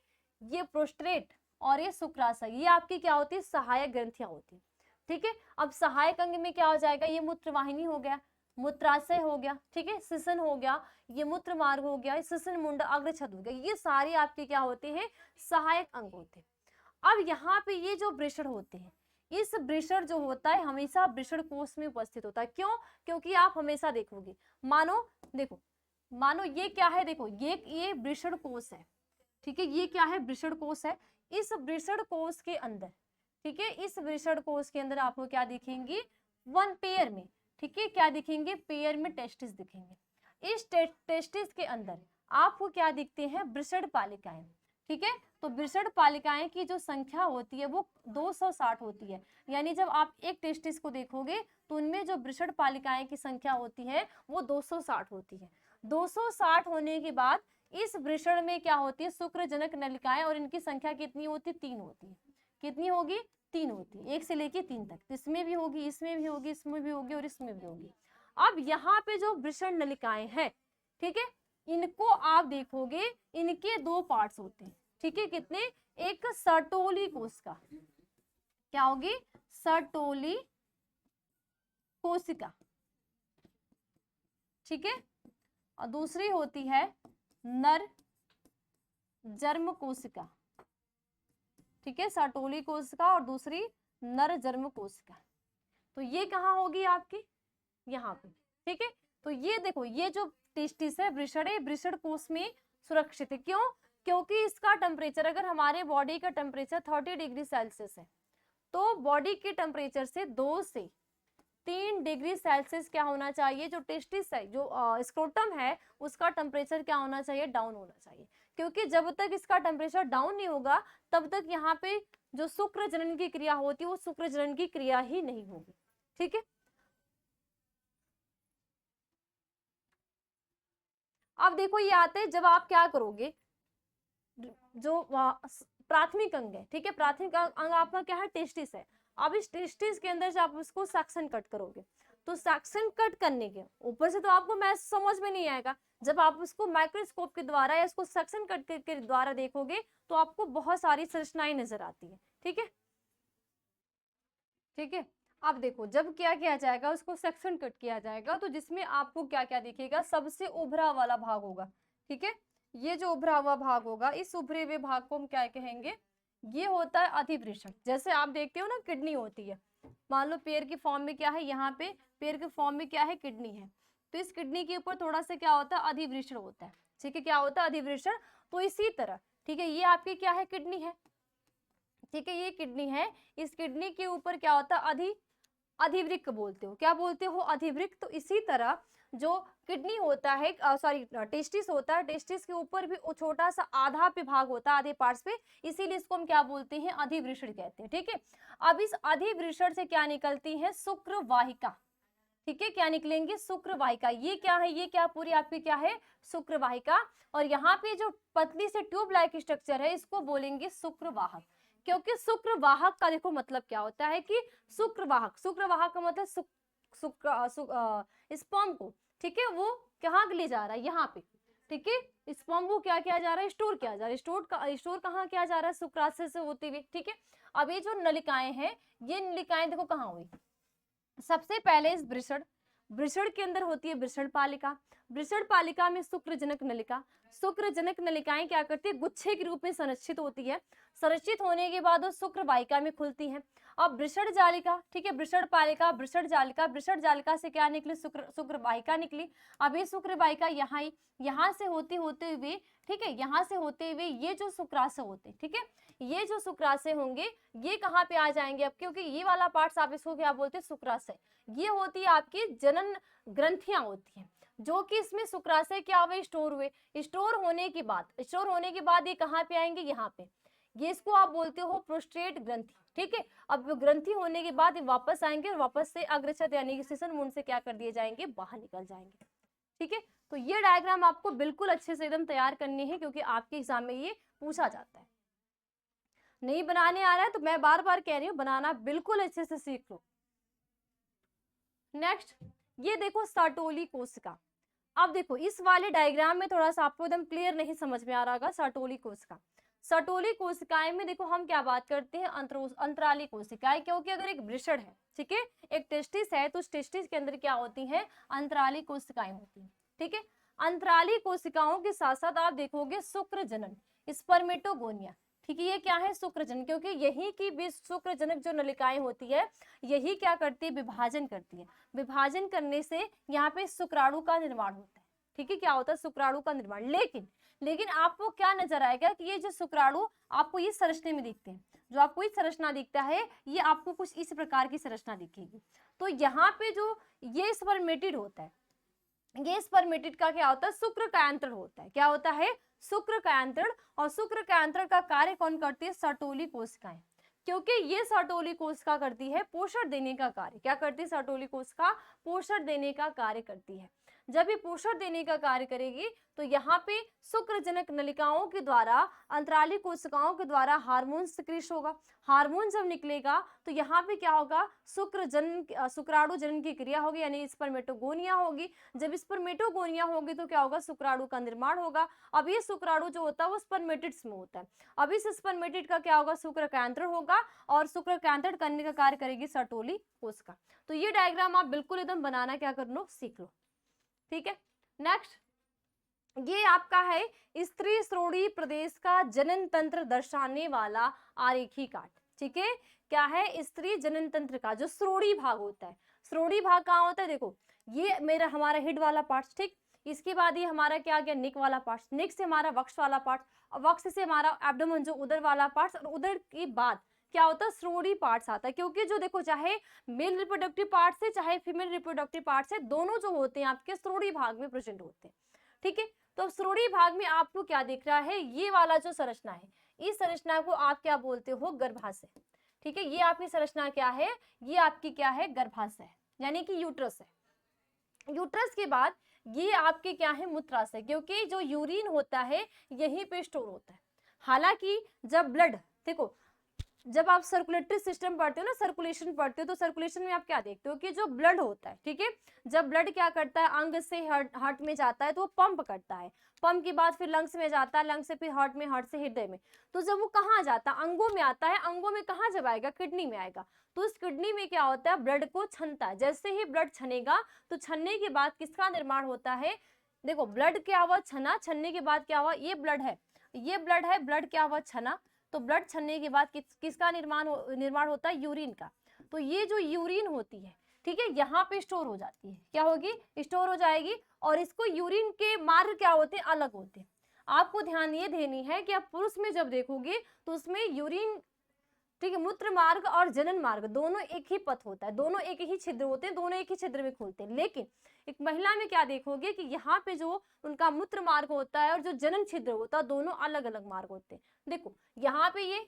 ये प्रोस्टेट और ये शुक्राशय, ये आपकी क्या होती है, सहायक ग्रंथियां होती है। ठीक है, अब सहायक अंग में क्या हो जाएगा, ये मूत्रवाहिनी हो गया, मूत्राशय हो गया, ठीक है, सिसन हो गया, ये मूत्र मार्ग हो गया, सिसन मुंड अग्रछद हो गया, ये सारे आपके क्या होते हैं, सहायक अंग होते हैं। अब यहाँ पे ये जो वृषण होते हैं, इस वृषण जो होता है हमेशा वृषण कोश में उपस्थित होता है। क्यों? क्योंकि आप हमेशा देखोगे, मानो देखो, मानो ये क्या है, देखो ये वृषण कोश है, ठीक है, ये क्या है, वृषण कोश है। इस वृषण कोश के अंदर, ठीक है, इस वृषण कोश के अंदर आपको क्या दिखेंगे, वन पेयर में, ठीक है, क्या दिखेंगे, पेयर में टेस्टिस दिखेंगे। इस टेस्टिस के अंदर आपको क्या दिखते हैं, वृषण पालिकाएं, ठीक है। तो वृषण पालिकाएं की जो संख्या होती है वो 260 होती है। यानी जब आप एक टेस्टिस को देखोगे तो उनमें जो वृषण पालिकाएं की संख्या होती है वो 260 होती है। 260 होने के बाद इस वृषण में क्या होती है, शुक्रजनक नलिकाएं, और इनकी संख्या कितनी होती है, 3 होती है। कितनी होगी, 3 होती है, 1 से लेके 3 तक। तो इसमें भी होगी, इसमें भी होगी, इसमें भी होगी और इसमें भी होगी। अब यहाँ पे जो वृषण नलिकाएं हैं, ठीक है, इनको आप देखोगे, इनके 2 पार्ट्स होते हैं, ठीक है, कितने, एक सर्टोली कोशिका, क्या होगी, सर्टोली कोशिका, ठीक है, और दूसरी होती है नर जर्म कोशिका, ठीक है, सर्टोली कोशिका और दूसरी नर जर्म कोशिका। तो ये कहाँ होगी आपकी, यहाँ पे, ठीक है। तो ये देखो, ये जो टेस्टिस है वृषण है, वृषण कोश में सुरक्षित है। क्यों? क्योंकि इसका टेम्परेचर, अगर हमारे बॉडी का टेम्परेचर 30 डिग्री सेल्सियस है, तो बॉडी के टेम्परेचर से 2 से 3 डिग्री सेल्सियस क्या होना चाहिए, जो टेस्टिस है, जो स्क्रोटम है, उसका टेम्परेचर क्या होना चाहिए, डाउन होना चाहिए। क्योंकि जब तक इसका टेम्परेचर डाउन नहीं होगा तब तक यहाँ पे जो शुक्र जनन की क्रिया होती है वो शुक्र जनन की क्रिया ही नहीं होगी, ठीक है। अब देखो ये आते हैं, जब आप क्या करोगे, जो प्राथमिक अंग है, ठीक है, प्राथमिक अंग आपका क्या है, टेस्टिस है। अब इस टेस्टिस के अंदर से आप उसको सेक्शन कट करोगे, तो सेक्शन कट करने के ऊपर से तो आपको मैथ समझ में नहीं आएगा। जब आप उसको माइक्रोस्कोप के द्वारा या इसको सेक्शन कट के द्वारा देखोगे तो आपको बहुत सारी संरचनाएं नजर आती है, ठीक है, ठीक है। अब देखो, जब क्या किया जाएगा, उसको सेक्शन कट किया जाएगा, तो जिसमें आपको क्या क्या दिखेगा, सबसे उभरा वाला भाग होगा, ठीक है। ये जो उभरा हुआ भाग होगा, इस उभरे हुए भाग को हम क्या कहेंगे, ये होता है अधिवृषण। जैसे आप देखते हो ना, किडनी होती है, मान लो पेड़ की फॉर्म में क्या है, यहाँ पे पेड़ के फॉर्म में क्या है, किडनी है, तो इस किडनी के ऊपर थोड़ा सा क्या होता है, अधिवृषण होता है, ठीक है, क्या होता है, अधिवृषण। तो इसी तरह, ठीक है, ये आपकी क्या है, किडनी है, ठीक है, ये किडनी है, इस किडनी के ऊपर क्या होता है, अधिवृक्क बोलते हो, क्या बोलते हो, अधिवृक्क। तो इसी तरह जो किडनी होता है, सॉरी टेस्टिस होता है, टेस्टिस के ऊपर भी छोटा सा आधा पे भाग होता है, आधे पार्ट्स पे, इसीलिए इसको हम क्या बोलते हैं, अधिवृषण कहते हैं, ठीक है। अब इस अधिवृषण से क्या निकलती है, शुक्रवाहिका, ठीक है, क्या निकलेंगे, शुक्रवाहिका। ये क्या है, ये क्या पूरी आपकी क्या है, शुक्रवाहिका। और यहाँ पे जो पतली से ट्यूब लाइक स्ट्रक्चर है, इसको बोलेंगे शुक्रवाहक। क्योंकि शुक्रवाहक का देखो मतलब क्या होता है कि शुक्रवाहक, शुक्रवाहक का मतलब स्पर्म को, ठीक है, वो कहाँ ले जा रहा है, यहाँ पे, ठीक है, स्पर्म को क्या किया जा रहा है, स्टोर किया जा रहा है। स्टोर कहाँ किया जा रहा है, शुक्राशय से होते हुए, ठीक है। अब ये जो नलिकाएं हैं, ये नलिकाएं देखो कहाँ हुई, सबसे पहले इस वृषण, वृषण के अंदर होती है वृषण पालिका, वृषण पालिका में शुक्रजनक नलिका, शुक्रजनक नलिकाएं क्या करती है, गुच्छे के रूप में संरक्षित होती है। संरक्षित होने के बाद वो शुक्र वाहिका में खुलती है। अब वृषण जालिका, ठीक है, वृषण पालिका, वृषण जालिका, वृषण जालिका से क्या निकली, शुक्र वाहिका निकली। अब ये शुक्र वाहिका यहाँ से होते हुए, ठीक है, यहाँ से होते हुए ये जो शुक्राशय होते, ठीक है, ये जो शुक्राशय होंगे ये कहाँ पे आ जाएंगे अब, क्योंकि ये वाला पार्ट आप इसको क्या बोलते हैं, शुक्राशय। ये होती है आपकी जनन ग्रंथियां होती हैं, जो कि इसमें शुक्राशय क्या हुए, स्टोर हुए। स्टोर होने के बाद ये कहाँ पे आएंगे, यहाँ पे, ये इसको आप बोलते हो प्रोस्टेट ग्रंथि, ठीक है। अब ग्रंथि होने के बाद वापस आएंगे और वापस से अग्रचत यानी कि सेशन मुंड से क्या कर दिए जाएंगे, बाहर निकल जाएंगे, ठीक है। तो ये डायग्राम आपको बिल्कुल अच्छे से एकदम तैयार करनी है, क्योंकि आपके एग्जाम में ये पूछा जाता है। नहीं बनाने आ रहा है तो मैं बार बार कह रही हूँ, बनाना बिल्कुल अच्छे से सीख लो। नेक्स्ट, ये देखो सर्टोली कोशिका। अब देखो इस वाले डायग्राम में थोड़ा सा आपको एकदम क्लियर नहीं समझ में आ रहा होगा, सर्टोली कोशिका। सर्टोली कोशिकाएं में देखो हम क्या बात करते हैं, अंतराली कोशिकाएं, क्योंकि अगर एक वृषण है, ठीक है, एक टेस्टिस है, तो उस टेस्टिस के अंदर क्या होती है, अंतराली कोशिकाएं होती है, ठीक है। अंतराली कोशिकाओं के साथ साथ आप देखोगे शुक्र जनन, स्पर्मेटोगोनिया, ठीक है, ये क्या है, शुक्रजनक, क्योंकि यही की भी शुक्रजनक जो नलिकाएं होती है यही क्या करती है, विभाजन करती है। विभाजन करने से यहाँ पे शुक्राणु का निर्माण होता है। ठीक है, क्या होता है, शुक्राणु का निर्माण। लेकिन लेकिन आपको क्या नजर आएगा कि ये जो शुक्राणु आपको ये संरचना में दिखते हैं, जो आपको ये संरचना दिखता है ये आपको कुछ इस प्रकार की संरचना दिखेगी। तो यहाँ पे जो ये स्पर्मेटिड होता है, ये स्पर्मेटिड का क्या होता है, शुक्र कायांतरण होता है। क्या होता है, शुक्र कायांतरण। और शुक्र कायांतरण का कार्य कौन करती है, सर्टोली कोशिकाएं, क्योंकि ये सर्टोली कोशिका करती है पोषण देने का कार्य। क्या करती है, सर्टोली कोशिका पोषण देने का कार्य करती है। जब ये पोषण देने का कार्य करेगी तो यहाँ पे शुक्रजनक नलिकाओं के द्वारा, अंतराली कोशिकाओं के द्वारा हार्मोन सिक्रीट होगा। हार्मोन जब निकलेगा तो यहाँ पे क्या होगा, शुक्राणु जनन की क्रिया होगी, यानी स्पर्मेटोगोनिया होगी। जब स्पर्मेटोगोनिया होगी तो क्या होगा, शुक्राणु का निर्माण होगा। अब ये शुक्राणु जो होता है वो स्पर्मेटिड्स में होता है। अब इस स्पर्मेटिड का क्या होगा, शुक्र कायांतरण होगा, और शुक्र कायांतरण करने का कार्य करेगी सर्टोली कोशिका। तो ये डायग्राम आप बिल्कुल एकदम बनाना क्या कर लो, सीख लो। ठीक है, नेक्स्ट ये आपका है स्त्री श्रोणि प्रदेश का जनन तंत्र दर्शाने वाला आरेखी काट। ठीक है, क्या है, स्त्री जनन तंत्र का जो श्रोणि भाग होता है। श्रोणि भाग कहाँ होता है, देखो ये मेरा हमारा हिड वाला पार्ट, ठीक, इसके बाद ये हमारा क्या आ गया, निक वाला पार्ट, निक से हमारा वक्ष वाला पार्ट, वक्ष से हमारा एब्डोमेन जो उदर वाला पार्ट, और उदर के बाद क्या होता है, श्रोणि पार्ट्स आता है। क्योंकि जो देखो चाहे मेल रिप्रोडक्टिव पार्ट से चाहे फीमेल रिप्रोडक्टिव पार्ट से, दोनों जो होते हैं आपके श्रोणि भाग में प्रेजेंट होते हैं। ठीक है, तो श्रोणि भाग में आपको क्या दिख रहा है, ये वाला जो संरचना है, इस संरचना को आप क्या बोलते हो, गर्भाशय। ठीक है, ये आपकी संरचना क्या है, ये आपकी क्या है, गर्भाशय, यानी कि यूट्रस है। यूट्रस के बाद ये आपके क्या है, मूत्राशय, क्योंकि जो यूरिन होता है यहीं पे स्टोर होता है। हालांकि जब ब्लड, देखो जब आप सर्कुलेटरी सिस्टम पढ़ते हो ना, सर्कुलेशन पढ़ते हो, तो सर्कुलेशन में आप क्या देखते हो कि जो ब्लड होता है, ठीक है, जब ब्लड क्या करता है, अंग से हार्ट में जाता है तो वो पंप करता है, पंप के बाद फिर लंग्स में जाता है, लंग्स से फिर हार्ट में, हार्ट से हृदय में। तो जब वो कहाँ जाता है, अंगों में आता है, अंगों में कहाँ जब आएगा, किडनी में आएगा। तो उस किडनी में क्या होता है, ब्लड को छनता है। जैसे ही ब्लड छनेगा तो छनने के बाद किसका निर्माण होता है, देखो ब्लड क्या हुआ, छना, छनने के बाद क्या हुआ, ये ब्लड है, ये ब्लड है, ब्लड क्या हुआ, छना, तो ब्लड छनने के बाद किसका निर्माण होता है, यूरिन का। तो ये जो यूरिन होती है, ठीक है, यहाँ पे स्टोर हो जाती है, क्या होगी, स्टोर हो जाएगी। और इसको यूरिन के मार्ग क्या होते हैं, अलग होते हैं। आपको ध्यान ये देनी है कि आप पुरुष में जब देखोगे तो उसमें यूरिन, ठीक है, मूत्र मार्ग और जनन मार्ग दोनों एक ही पथ होता है, दोनों एक ही छिद्र होते हैं, दोनों एक ही छिद्र में खुलते हैं। लेकिन एक महिला में क्या देखोगे कि यहाँ पे जो उनका मूत्र मार्ग होता है और जो जनन छिद्र होता है, दोनों अलग अलग मार्ग होते हैं। देखो यहाँ पे ये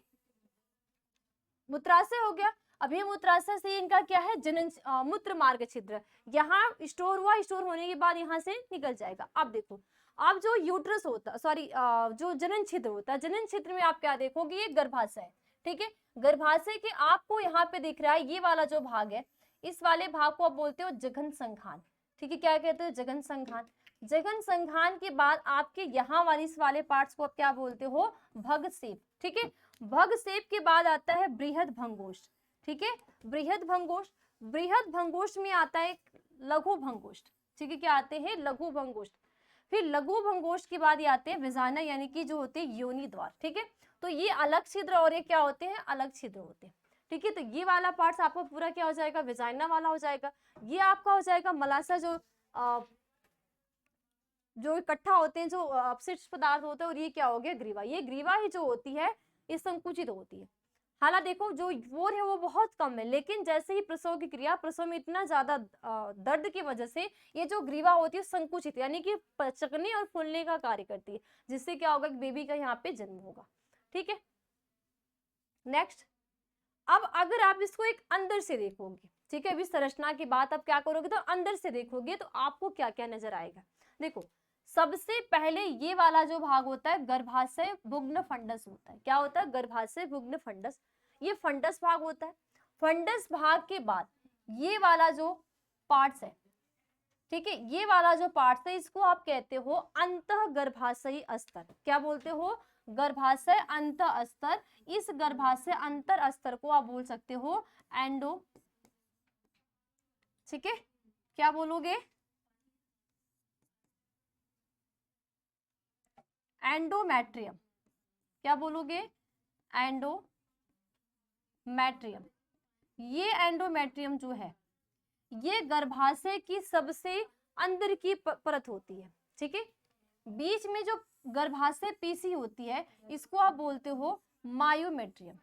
मूत्राशय हो गया, अब ये मूत्राशय से इनका क्या है, जनन मूत्र मार्ग छिद्र, यहाँ स्टोर हुआ, स्टोर होने के बाद यहाँ से निकल जाएगा। अब देखो, अब जो यूट्रस होता, सॉरी जो जनन छिद्र होता है, जनन छिद्र में आप क्या देखोगे, ये गर्भाशय है। ठीक है, गर्भाशय के आपको यहाँ पे दिख रहा है ये वाला जो भाग है, इस वाले भाग को आप बोलते हो जघन संघान। ठीक है, क्या कहते हो, जघन संघान। जघन संघान के बाद आपके यहाँ वाली इस वाले पार्ट्स को आप क्या बोलते हो, भग सेप। ठीक है, भग सेप के बाद आता है बृहद भंगोष्ठ। ठीक है, बृहद भंगोष्ठ, बृहद भंगोष्ठ में आता है लघु भंगोष्ठ। ठीक है, क्या आते हैं, लघु भंगोष्ठ। फिर लघु भंगोष्ठ के बाद ये आते हैं विजाना, यानी कि जो होते हैं योनि द्वार। ठीक है, तो ये अलग छिद्र और ये क्या होते हैं, अलग छिद्र होते हैं। ठीक है, तो ये वाला पार्ट आपको पूरा क्या हो जाएगा, विजाइना वाला हो जाएगा। ये आपका हो जाएगा मलाशय, जो इकट्ठा होते हैं, जो अपशिष्ट पदार्थ होते हैं। और ये क्या हो गया, ग्रीवा। ये ग्रीवा ही जो होती है ये संकुचित होती है। हालांकि देखो जो वोर है वो बहुत कम है, लेकिन जैसे ही प्रसव की क्रिया, प्रसव में इतना ज्यादा दर्द की वजह से ये जो ग्रीवा होती है संकुचित, यानी कि पचकने और फूलने का कार्य करती है, जिससे क्या होगा, बेबी का यहाँ पे जन्म होगा। ठीक है, नेक्स्ट, अब अगर आप इसको एक अंदर से देखोगे, ठीक है, अभी संरचना की बात आप क्या करोगे, तो अंदर से देखोगे तो आपको क्या क्या नजर आएगा। देखो सबसे पहले ये वाला जो भाग होता है गर्भाशय भुग्न फंडस होता है। क्या होता है, गर्भाशय भुग्न फंडस, ये फंडस भाग होता है। फंडस भाग के बाद ये वाला जो पार्ट्स है, ठीक है, ये वाला जो पार्ट्स है इसको आप कहते हो अंतः गर्भाशयी अस्तर। क्या बोलते हो, गर्भाशय अंत अस्तर। इस गर्भाशय अंतर अस्तर को आप बोल सकते हो एंडो, ठीक है, क्या बोलोगे, एंडोमेट्रियम। क्या बोलोगे, एंडोमेट्रियम। ये एंडोमेट्रियम जो है ये गर्भाशय की सबसे अंदर की परत होती है, ठीक है। बीच में जो गर्भाशय पीसी होती है इसको आप बोलते हो मायोमेट्रियम।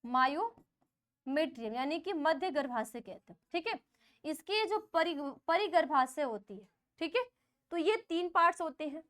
मायोमेट्रियम यानी कि मध्य गर्भाशय कहते हैं, ठीक है। इसके जो परिगर्भाशय होती है, ठीक है, तो ये 3 पार्ट्स होते हैं।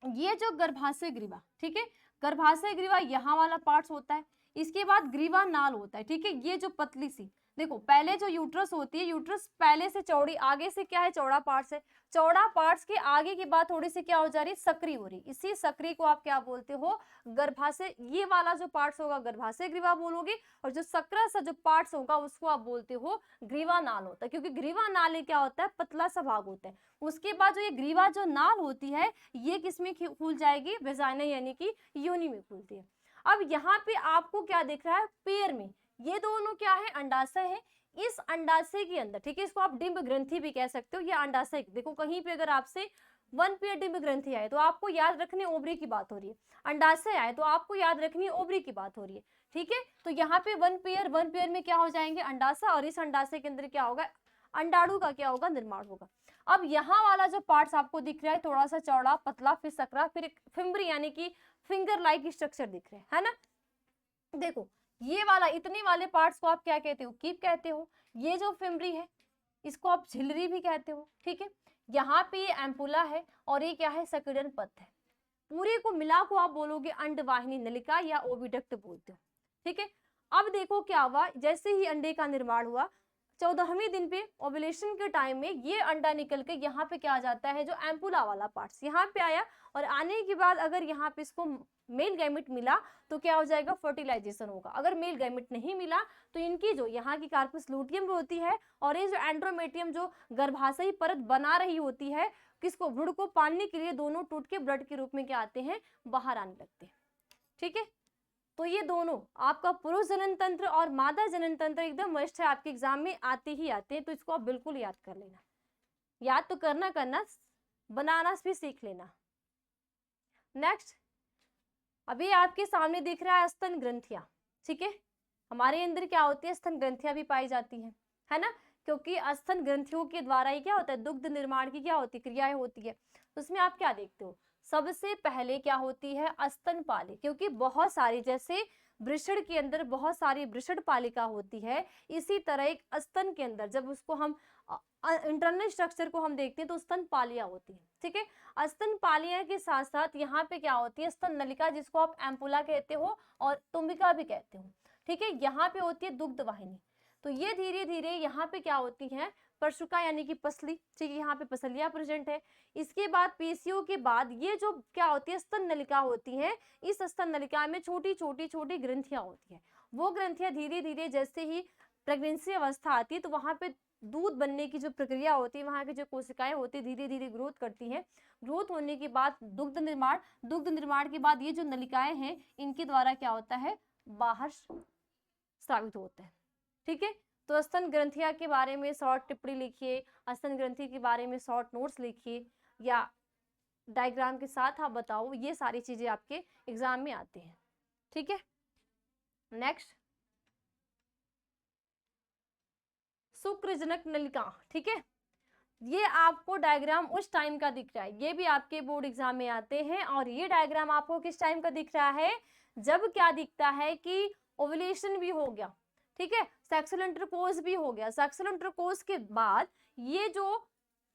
ये जो गर्भाशय ग्रीवा, ठीक है, गर्भाशय ग्रीवा यहाँ वाला पार्ट्स होता है। इसके बाद ग्रीवा नाल होता है, ठीक है। ये जो पतली सी, देखो पहले जो यूट्रस होती है, यूट्रस पहले से चौड़ी, आगे से क्या है चौड़ा पार्ट्स है। चौड़ा पार्ट्स के आगे की बात थोड़ी सी क्या हो जा रही है, सक्रिय हो रही। इसी सक्रिय को आप क्या बोलते हो, गर्भाशय। ये वाला जो पार्ट्स होगा गर्भाशय ग्रीवा बोलोगे, और जो सक्रिय सा जो पार्ट्स होगा उसको आप बोलते हो ग्रीवा नाल होता है, क्योंकि ग्रीवा नाल क्या होता है, पतला सा भाग होता है। उसके बाद जो ये ग्रीवा जो नाल होती है ये किसमें खुल जाएगी, वेजाइना यानी कि योनि में खुलती है। अब यहाँ पे आपको क्या दिख रहा है, पेयर में ये दोनों क्या है, अंडाशय है। इस अंडाशय के अंदर, ठीक है, इसको आप डिंब ग्रंथि भी कह सकते हो, ये अंडाशय। देखो कहीं पे अगर आपसे 1 पेयर डिंब ग्रंथि आए तो आपको याद रखनी ओवरी की बात हो रही है, अंडाशय आए तो आपको याद रखनी ओवरी की बात हो रही है, ठीक है। तो यहाँ पे 1 पेयर में क्या हो जाएंगे, अंडाशय, और इस अंडाशय के अंदर क्या होगा, अंडाणु का क्या होगा, निर्माण होगा। अब यहाँ वाला जो पार्ट्स आपको दिख रहा है थोड़ा सा चौड़ा, पतला, फिर सकरा, फिर फिम्बरी यानी कि फिंगर लाइक स्ट्रक्चर दिख रहे हैं, है ना। देखो ये वाला, इतने वाले पार्ट्स को आप क्या कहते हो, कीप कहते हो। ये जो फिम्बरी है इसको आप झिल्ली भी कहते हो, ठीक है। यहाँ पे ये एम्पुला है और ये क्या है, सकीडन पथ है। पूरे को मिला को आप बोलोगे अंडवाहिनी नलिका या ओविडक्ट बोलते हो, ठीक है। अब देखो क्या हुआ, जैसे ही अंडे का निर्माण हुआ 14वें दिन पे ओव्यूलेशन के टाइम में ये अंडा निकल के यहाँ पे क्या आ जाता है, जो एम्पुला वाला पार्ट्स यहाँ पे आया, और आने के बाद अगर यहाँ पे इसको मेल गैमेट मिला तो क्या हो जाएगा, फर्टिलाइजेशन होगा। अगर मेल गैमेट नहीं मिला तो इनकी जो यहाँ की कार्पस लूटियम होती है और ये जो एंड्रोमेट्रियम जो गर्भाशयी परत बना रही होती है, किसको, भ्रूण को पालने के लिए, दोनों टूट के ब्लड के रूप में क्या आते हैं, बाहर आने लगते हैं, ठीक है। तो ये दोनों आपका पुरुष जनन तंत्र और मादा जनन तंत्र एकदम मस्ट है, आपके एग्जाम में आते ही आते हैं, तो इसको आप बिल्कुल याद कर लेना। याद तो करना, बनाना भी सीख लेना। नेक्स्ट, अभी आपके सामने दिख रहा है स्तन ग्रंथियां, ठीक है। हमारे अंदर क्या होती है, स्तन ग्रंथियां भी पाई जाती हैं, है ना, क्योंकि स्तन ग्रंथियों के द्वारा ही क्या होता है, दुग्ध निर्माण की क्या होती है, क्रियाएं होती है। तो उसमें आप क्या देखते हो, सबसे पहले क्या होती है, स्तनपाली, क्योंकि बहुत सारी, जैसे वृषण के अंदर बहुत सारी वृषण पालिका होती है, इसी तरह एक स्तन के अंदर जब उसको हम इंटरनल स्ट्रक्चर को हम देखते हैं तो स्तनपालियां होती है, ठीक है। स्तनपालियां के साथ साथ यहाँ पे क्या होती है, स्तन नलिका, जिसको आप एम्पुला कहते हो और तुम्बिका भी कहते हो, ठीक है। यहाँ पे होती है दुग्ध वाहिनी। तो ये धीरे धीरे यहाँ पे क्या होती है, परशुका यानी कि पसली, ठीक है, यहाँ पे पसलियां प्रेजेंट है। इसके बाद पेशियों के बाद ये जो क्या होती है, स्तन नलिका होती है। इस स्तन नलिका में छोटी छोटी ग्रंथियां होती है। वो ग्रंथियां धीरे धीरे जैसे ही प्रेगनेंसी अवस्था आती है तो वहां पे दूध बनने की जो प्रक्रिया होती है, वहां की जो कोशिकाएं होती है धीरे धीरे ग्रोथ करती हैं। ग्रोथ होने के बाद दुग्ध निर्माण के बाद ये जो नलिकाएं हैं इनके द्वारा क्या होता है, बाहर स्रावित होता है, ठीक है। तो स्तन ग्रंथियां के बारे में शॉर्ट टिप्पणी लिखिए, स्तन ग्रंथि के बारे में शॉर्ट नोट्स लिखिए या डायग्राम के साथ आप बताओ, ये सारी चीजें आपके एग्जाम में आती हैं, ठीक है। नेक्स्ट, शुक्रजनक नलिका, ठीक है। ये आपको डायग्राम उस टाइम का दिख रहा है, ये भी आपके बोर्ड एग्जाम में आते हैं। और ये डायग्राम आपको किस टाइम का दिख रहा है, जब क्या दिखता है कि ओव्यूलेशन भी हो गया, ठीक है, सेक्सुअल इंटरकोर्स भी हो गया। सेक्सुअल इंटरकोर्स के बाद ये जो,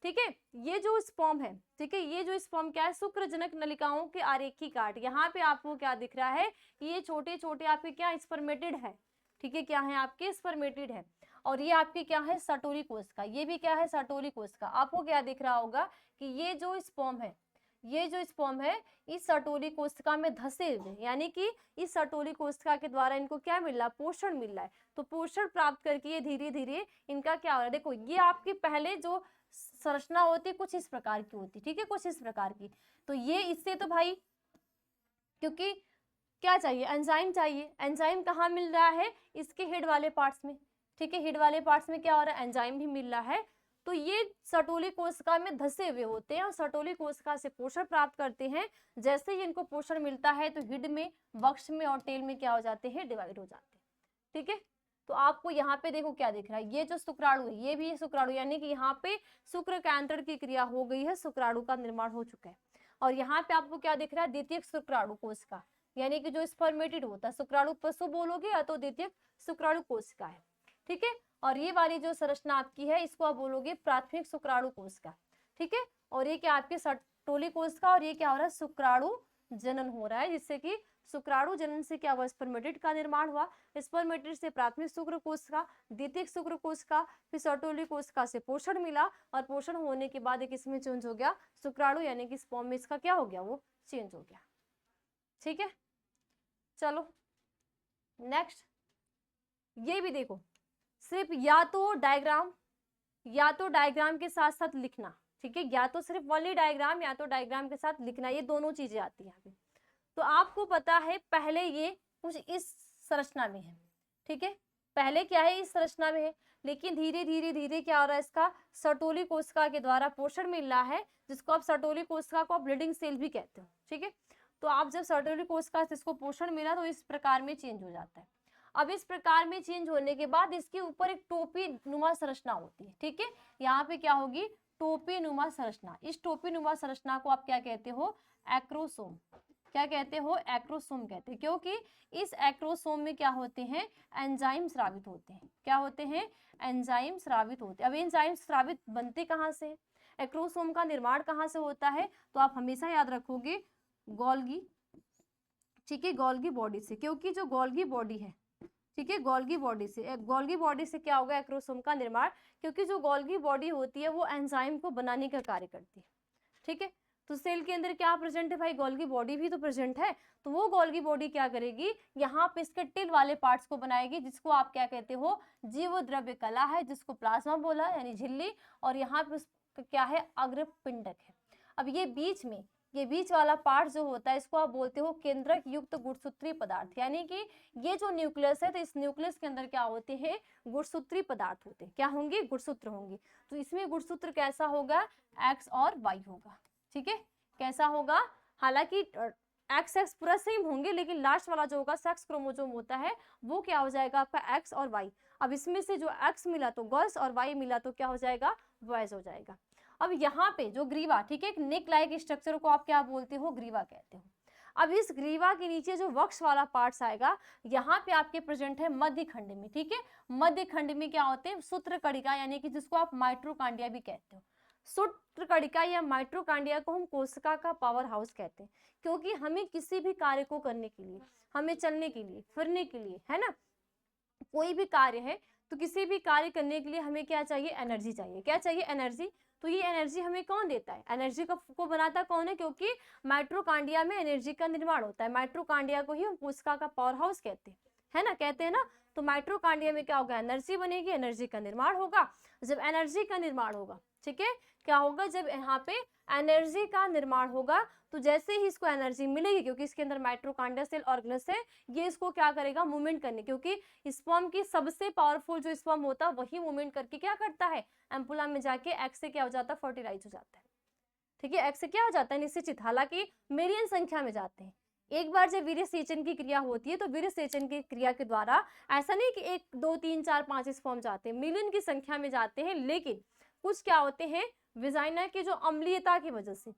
ठीक है, ये जो स्पर्म है, ठीक है, ये जो स्पर्म क्या है, शुक्रजनक नलिकाओं के आरेखी काट। यहाँ पे आपको क्या दिख रहा है, ये छोटे छोटे आपके क्या स्पर्मेटिड है, ठीक है, क्या है आपके स्पर्मेटिड है। और ये आपके क्या है, सटोरी कोशिका, ये भी क्या है, सटोरी कोशिका। आपको क्या दिख रहा होगा कि ये जो स्पर्म है, ये जो स्पर्म है इस सटोरी कोशिका में धसे हुए, यानी कि इस सटोरी कोशिका के द्वारा इनको क्या मिल रहा है, पोषण मिल रहा है। तो पोषण प्राप्त करके ये धीरे धीरे इनका क्या हो रहा है, देखो ये आपके पहले जो संरचना होती है कुछ इस प्रकार की होती है, ठीक है, कुछ इस प्रकार की। तो ये इससे तो भाई, क्योंकि क्या चाहिए, एंजाइम चाहिए। एंजाइम कहाँ मिल रहा है, इसके हेड वाले पार्ट्स में, ठीक है, हेड वाले पार्ट्स में क्या हो रहा है, एंजाइम भी मिल रहा है। तो ये सर्टोली कोशिका में धसे हुए होते हैं और सर्टोली कोशिका से पोषण प्राप्त करते हैं। जैसे ही इनको पोषण मिलता है तो हिड में, वक्ष में और टेल में क्या हो जाते हैं, डिवाइड हो जाते हैं। ठीक है, तो आपको यहाँ पे देखो क्या दिख रहा है, ये जो शुक्राणु है ये भी शुक्राणु, यानी कि यहाँ पे शुक्र कांतरण की क्रिया हो गई है, शुक्राणु का निर्माण हो चुका है। और यहाँ पे आपको क्या दिख रहा है, द्वितीय शुक्राणु कोशिका, यानी कि जो स्पर्मेटिड होता है, शुक्राणु पशु बोलोगे या तो द्वितीय शुक्राणु कोशिका है। ठीक है, और ये वाली जो संरचना आपकी है इसको आप बोलोगे प्राथमिक शुक्राणु कोशिका। ठीक है, और ये क्या आपके सर्टोली कोशिका, और ये क्या हो रहा है, शुक्राणु जनन हो रहा है, जिससे कि शुक्राणु जनन से क्या हुआ, स्पर्मेटिड का निर्माण हुआ। स्पर्मेटिड से प्राथमिक शुक्र कोशिका, द्वितीय शुक्र कोशिका, फिर सर्टोली कोशिका से पोषण मिला, और पोषण होने के बाद एक इसमें चेंज हो गया शुक्राणु, यानी कि स्पर्म में इसका क्या हो गया, वो चेंज हो गया। ठीक है, चलो नेक्स्ट ये भी देखो, सिर्फ या तो डायग्राम के साथ साथ लिखना। ठीक है, या तो सिर्फ ओनली डायग्राम या तो डायग्राम के साथ लिखना, ये दोनों चीजें आती है यहाँ पे। तो आपको पता है पहले ये कुछ इस संरचना में है। ठीक है, पहले क्या है, इस संरचना में है, लेकिन धीरे धीरे धीरे क्या हो रहा है, इसका सर्टोली कोशिका के द्वारा पोषण मिल रहा है, जिसको आप सर्टोली कोशिका को ब्लीडिंग सेल भी कहते हो। ठीक है, तो आप जब सर्टोली कोशिका से इसको पोषण मिला तो इस प्रकार में चेंज हो जाता है। अब इस प्रकार में चेंज होने के बाद इसके ऊपर एक टोपी नुमा संरचना होती है। ठीक है, यहाँ पे क्या होगी, टोपी नुमा संरचना। इस टोपी नुमा संरचना को आप क्या कहते हो, एक्रोसोम। क्या कहते हो, एक्रोसोम कहते हैं, क्योंकि इस एक्रोसोम में क्या होते हैं, एंजाइम स्रावित होते हैं। क्या होते हैं, एंजाइम स्रावित होते हैं। अब एंजाइम स्रावित बनते कहाँ से, एक्रोसोम का निर्माण कहाँ से होता है, तो आप हमेशा याद रखोगे गोल्गी। ठीक है, गोल्गी बॉडी से, क्योंकि जो गोल्गी बॉडी है, ठीक है, गोल्गी बॉडी से क्या होगा, एक्रोसोम का निर्माण, क्योंकि जो गोल्गी बॉडी होती है वो एंजाइम को बनाने का कार्य करती है। ठीक है, तो सेल के अंदर क्या प्रेजेंट है भाई, गोल्गी बॉडी भी तो प्रेजेंट है। तो वो गोल्गी बॉडी क्या करेगी, यहाँ पे इसके टिल वाले पार्ट्स को बनाएगी, जिसको आप क्या कहते हो, जीव द्रव्य कला है, जिसको प्लाज्मा बोला यानी झिल्ली, और यहाँ पे क्या है, अग्रपिंडक है। अब ये बीच वाला पार्ट जो होता है इसको आप बोलते हो केंद्रक युक्त गुणसूत्री पदार्थ, यानी कि ये जो न्यूक्लियस है, तो इस न्यूक्लियस के अंदर क्या होते हैं, गुणसूत्री पदार्थ होते हैं। क्या होंगे, गुणसूत्र होंगे। तो इसमें गुणसूत्र कैसा होगा, एक्स और वाई होगा। ठीक है, कैसा होगा, हालांकि एक्स पूरा सेम होंगे, लेकिन लास्ट वाला जो होगा सेक्स क्रोमोसोम होता है वो क्या हो जाएगा आपका एक्स और वाई। अब इसमें से जो एक्स मिला तो गर्ल्स और वाई मिला तो क्या हो जाएगा, बॉयज हो जाएगा। अब यहाँ पे जो ग्रीवा, ठीक है, एक नेक लाइक स्ट्रक्चर को आप क्या बोलते हो, ग्रीवा कहते हो। अब इस ग्रीवा के नीचे जो वक्ष वाला पार्ट्स आएगा, यहाँ पे आपके प्रेजेंट है मध्य खंड में। ठीक है, मध्य खंड में क्या होते हैं, सूत्र कणिका, यानी कि जिसको आप माइट्रोकांडिया भी कहते हो। सूत्र कणिका या माइट्रोकांडिया को हम कोशिका का पावर हाउस कहते हैं, क्योंकि हमें किसी भी कार्य को करने के लिए, हमें चलने के लिए, फिरने के लिए, है ना, कोई भी कार्य है तो किसी भी कार्य करने के लिए हमें क्या चाहिए, एनर्जी चाहिए। क्या चाहिए, एनर्जी। तो ये एनर्जी हमें कौन देता है, एनर्जी को बनाता कौन है, क्योंकि माइट्रोकांडिया में एनर्जी का निर्माण होता है। माइट्रोकांडिया को ही हम कोशिका का पावर हाउस कहते हैं, है ना, कहते हैं ना। तो माइट्रोकांडिया में क्या होगा, एनर्जी बनेगी, एनर्जी का निर्माण होगा। जब एनर्जी का निर्माण होगा, ठीक है, क्या होगा, जब यहाँ पे एनर्जी का निर्माण होगा तो जैसे ही इसको एनर्जी मिलेगी, क्योंकि इसके अंदर माइट्रोकांडिया सेल ऑर्गेनस है, ये इसको क्या करेगा, मूवमेंट करने, क्योंकि स्पर्म की सबसे पावरफुल जो स्पर्म होता है वही मूवमेंट करके क्या करता है, एम्पुला में जाके एग से क्या हो जाता है, फर्टिलाइज हो जाता है। ठीक है, एग से क्या हो जाता है, निश्चित, हालांकि मिलियन संख्या में जाते हैं। एक बार जब वीर्य सेचन की क्रिया होती है तो वीर्य सेचन की क्रिया के द्वारा ऐसा नहीं कि 1 2 3 4 5 स्पर्म जाते हैं, मिलियन की संख्या में जाते हैं, लेकिन कुछ क्या होते हैं, विजाइना की जो अम्लीयता की वजह से,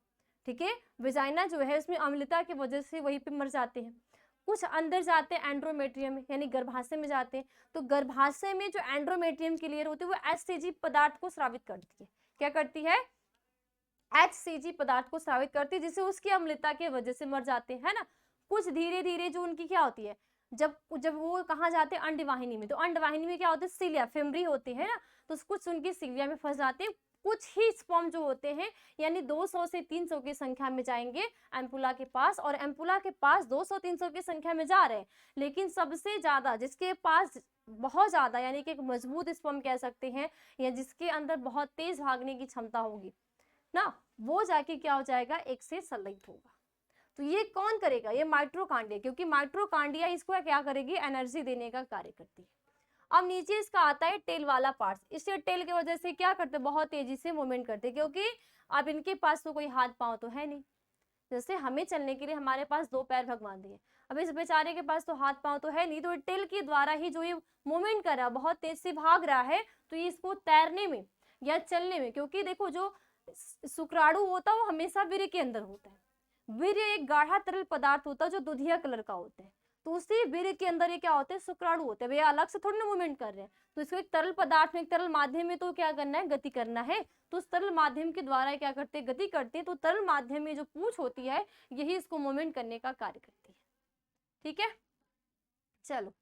ठीक है, विजाइना जो है उसमें अम्लता की वजह से वहीं पे मर जाते हैं। कुछ अंदर जाते हैं एंड्रोमेट्रियम में, यानी गर्भाशय में जाते हैं। तो गर्भाशय में जो एंड्रोमेट्रियम की लेयर होती है वो HCG पदार्थ को स्रावित करती है। क्या करती है, HCG पदार्थ को स्रावित करती है, जिससे उसकी अम्लता की वजह से मर जाते हैं, है ना। कुछ धीरे धीरे जो उनकी क्या होती है, जब वो कहाँ जाते हैं, अंडवाहिनी में। तो अंडवाहिनी में क्या होता है, सीलिया फेमरी होती है ना, तो कुछ उनकी सीलिया में फंस जाते हैं। कुछ ही स्पर्म जो होते हैं यानी 200 से 300 की संख्या में जाएंगे एम्पुला के पास, और एम्पुला के पास 200-300 की संख्या में जा रहे हैं, लेकिन सबसे ज्यादा जिसके पास बहुत ज्यादा यानी कि एक मजबूत स्पर्म कह सकते हैं, या जिसके अंदर बहुत तेज भागने की क्षमता होगी ना, वो जाके क्या हो जाएगा, एक से संलग्न होगा। तो ये कौन करेगा, ये माइट्रोकांडिया, क्योंकि माइट्रोकांडिया इसको क्या करेगी, एनर्जी देने का कार्य करती है। अब नीचे इसका आता है टेल वाला पार्ट। इससे टेल की वजह से क्या करते, बहुत तेजी से मूवमेंट करते, क्योंकि अब इनके पास तो कोई हाथ पांव तो है नहीं। जैसे हमें चलने के लिए हमारे पास 2 पैर भगवान दिए, अब इस बेचारे के पास तो हाथ पांव तो है नहीं, तो टेल के द्वारा ही जो ये मूवमेंट कर रहा है, बहुत तेज से भाग रहा है, तो ये इसको तैरने में या चलने में, क्योंकि देखो जो शुक्राणु होता है वो हमेशा वीर्य के अंदर होता है। वीर्य एक गाढ़ा तरल पदार्थ होता है जो दुधिया कलर का होता है, तो उसी वीर्य के अंदर ये क्या होते हैं, शुक्राणु होते हैं। भैया अलग से थोड़ी ना मूवमेंट कर रहे हैं, तो इसको एक तरल पदार्थ में, एक तरल माध्यम में तो क्या करना है, गति करना है, तो उस तरल माध्यम के द्वारा क्या करते हैं, गति करते हैं। तो तरल माध्यम में जो पूंछ होती है यही इसको मूवमेंट करने का कार्य करती है। ठीक है, चलो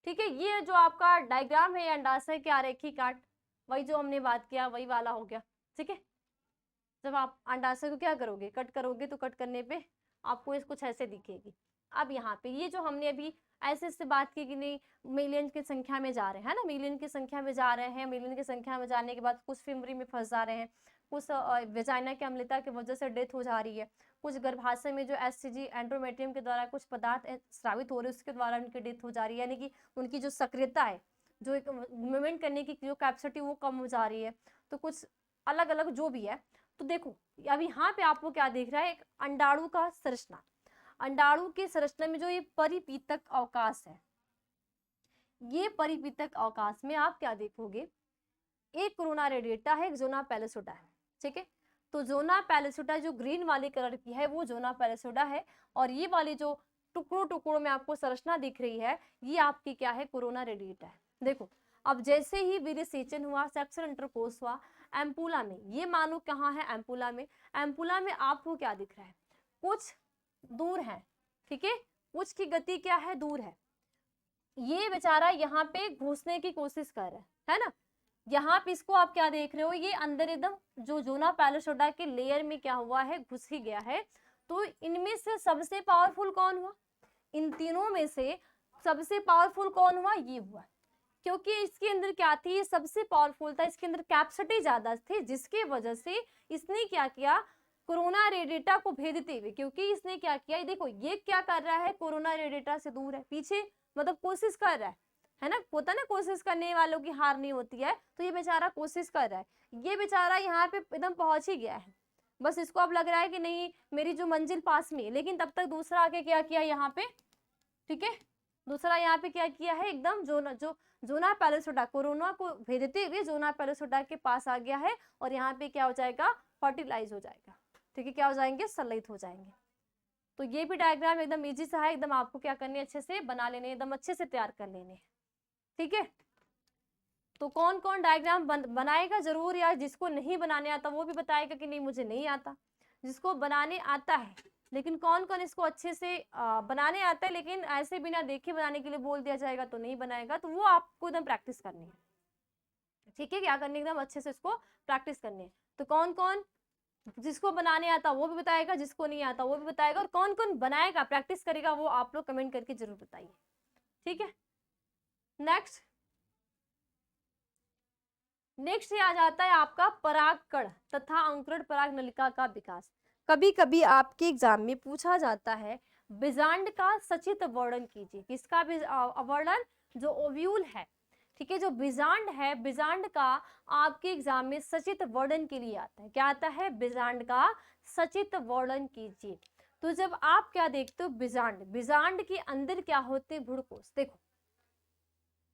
ठीक है। ये जो आपका डायग्राम है अंडाशय के आरेखी काट, वही जो हमने बात किया वही वाला हो गया। ठीक है, जब आप अंडाशय को क्या करोगे, कट करोगे, तो कट करने पे आपको इस कुछ ऐसे दिखेगी। अब यहाँ पे ये जो हमने अभी ऐसे ऐसे बात की कि नहीं मिलियन की संख्या में जा रहे हैं ना, मिलियन की संख्या में जा रहे हैं, मिलियन की संख्या में जाने के बाद कुछ फिमरी में फंस जा रहे हैं, कुछ वेजाइना की अम्लता की वजह से डेथ हो जा रही है, कुछ गर्भाशय में जो एससीजी एंड्रोमेट्रियम के द्वारा कुछ पदार्थ स्रावित हो रहे हैं उसके द्वारा उनकी डेथ हो जा रही है, यानी कि उनकी जो सक्रियता है, जो एक मूवमेंट करने की जो कैपेसिटी वो कम हो जा रही है। तो कुछ अलग अलग जो भी है, तो देखो अब यहाँ पे आपको क्या दिख रहा है, एक अंडाणु का संरचना। अंडाणु की संरचना में जो ये परिपीतक अवकाश है, ये परिपीतक अवकाश में आप क्या देखोगे, एक कोरोना रेडिएटा है, एक जोना पैलिसोडा है। ठीक है, तो जोना पैलिसोडा जो ग्रीन वाले कलर की है वो जोना पैलिसोडा है, और ये वाली जो टुकड़ों टुकड़ों में आपको संरचना दिख रही है ये आपकी क्या है, कोरोना रेडिएटा है। देखो अब जैसे ही वीर्य सेचन हुआ, सेक्सुअल इंटरकोर्स हुआ एम्पुला में, ये मानो कहाँ है, एम्पुला में। एम्पुला में आपको क्या दिख रहा है, कुछ दूर है, ठीक है, कुछ की गति क्या है, दूर है। ये बेचारा यहाँ पे घुसने की कोशिश कर रहा है ना। यहाँ पे इसको आप क्या देख रहे हो, ये अंदर एकदम जो जोना पैलिसोडा के लेयर में क्या हुआ है, घुस ही गया है। तो इनमें से सबसे पावरफुल कौन हुआ, इन तीनों में से सबसे पावरफुल कौन हुआ, ये हुआ, क्योंकि इसके अंदर क्या थी, ये सबसे पावरफुल था, इसके अंदर कैपेसिटी ज्यादा थी, जिसके वजह से इसने क्या किया, कोरोना रेडिएटा को भेदते हुए, क्योंकि इसने क्या किया, देखो ये क्या कर रहा है, कोरोना रेडिएटा से दूर है, पीछे मतलब कोशिश कर रहा है ना, होता ना कोशिश करने वालों की हार नहीं होती है, तो ये बेचारा कोशिश कर रहा है। ये बेचारा यहाँ पे एकदम पहुंच ही गया है, बस इसको अब लग रहा है कि नहीं मेरी जो मंजिल पास में है, लेकिन तब तक दूसरा आके क्या किया यहाँ पे, ठीक है, दूसरा यहाँ पे क्या किया है, एकदम जोना पैलिसोडा कोरोना को भेदते हुए जोना पैलिसोडा के पास आ गया है, और यहाँ पे क्या हो जाएगा, फर्टिलाइज हो जाएगा। ठीक है, क्या हो जाएंगे, संलयित हो जाएंगे। तो ये भी डायग्राम एकदम इजी सा है, एकदम आपको क्या करने, अच्छे से बना लेने, एकदम अच्छे से तैयार कर लेने। ठीक है, तो कौन कौन डायग्राम बनाएगा जरूर यार, जिसको नहीं बनाने आता वो भी बताएगा कि नहीं मुझे नहीं आता। जिसको बनाने आता है, लेकिन कौन कौन इसको अच्छे से बनाने आता है, लेकिन ऐसे बिना देखे बनाने के लिए बोल दिया जाएगा तो नहीं बनाएगा, तो वो आपको एकदम प्रैक्टिस करनी है। ठीक है, क्या करनी, एकदम अच्छे से इसको प्रैक्टिस करनी है। तो कौन कौन जिसको बनाने आता वो भी बताएगा, जिसको नहीं आता वो भी बताएगा, और कौन कौन बनाएगा प्रैक्टिस करेगा वो आप लोग कमेंट करके जरूर बताइए। ठीक है, नेक्स्ट ये आ जाता है आपका परागकण तथा अंकुरण पराग नलिका का विकास। कभी कभी आपके एग्जाम में पूछा जाता है बीजांड का सचित्र वर्णन कीजिए। किसका वर्णन, जो ओव्यूल है, ठीक है, जो बीजांड है, बीजांड का आपके एग्जाम में सचित्र वर्णन के लिए आता है। क्या आता है, बीजांड का सचित्र वर्णन कीजिए। तो जब आप क्या देखते हो, बीजांड, बीजांड के अंदर क्या होते हैं, भ्रूणकोश। देखो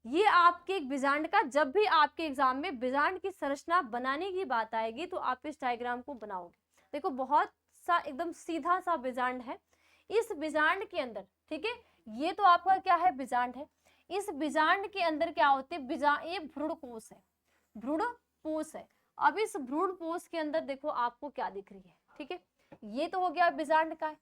ये आपके एक बीजांड का, जब भी आपके एग्जाम में बीजांड की संरचना बनाने की बात आएगी तो आप इस डायग्राम को बनाओगे। देखो बहुत सा एकदम सीधा सा बीजांड है, इस बीजांड के अंदर, ठीक है, ये तो आपका क्या है, बीजांड है। इस बीजांड के अंदर क्या होते हैं, ये भ्रूणकोश है, भ्रूणपोष है। अब इस भ्रूणपोष के अंदर देखो आपको क्या दिख रही है, ठीक है, ये तो हो गया बीजांड का,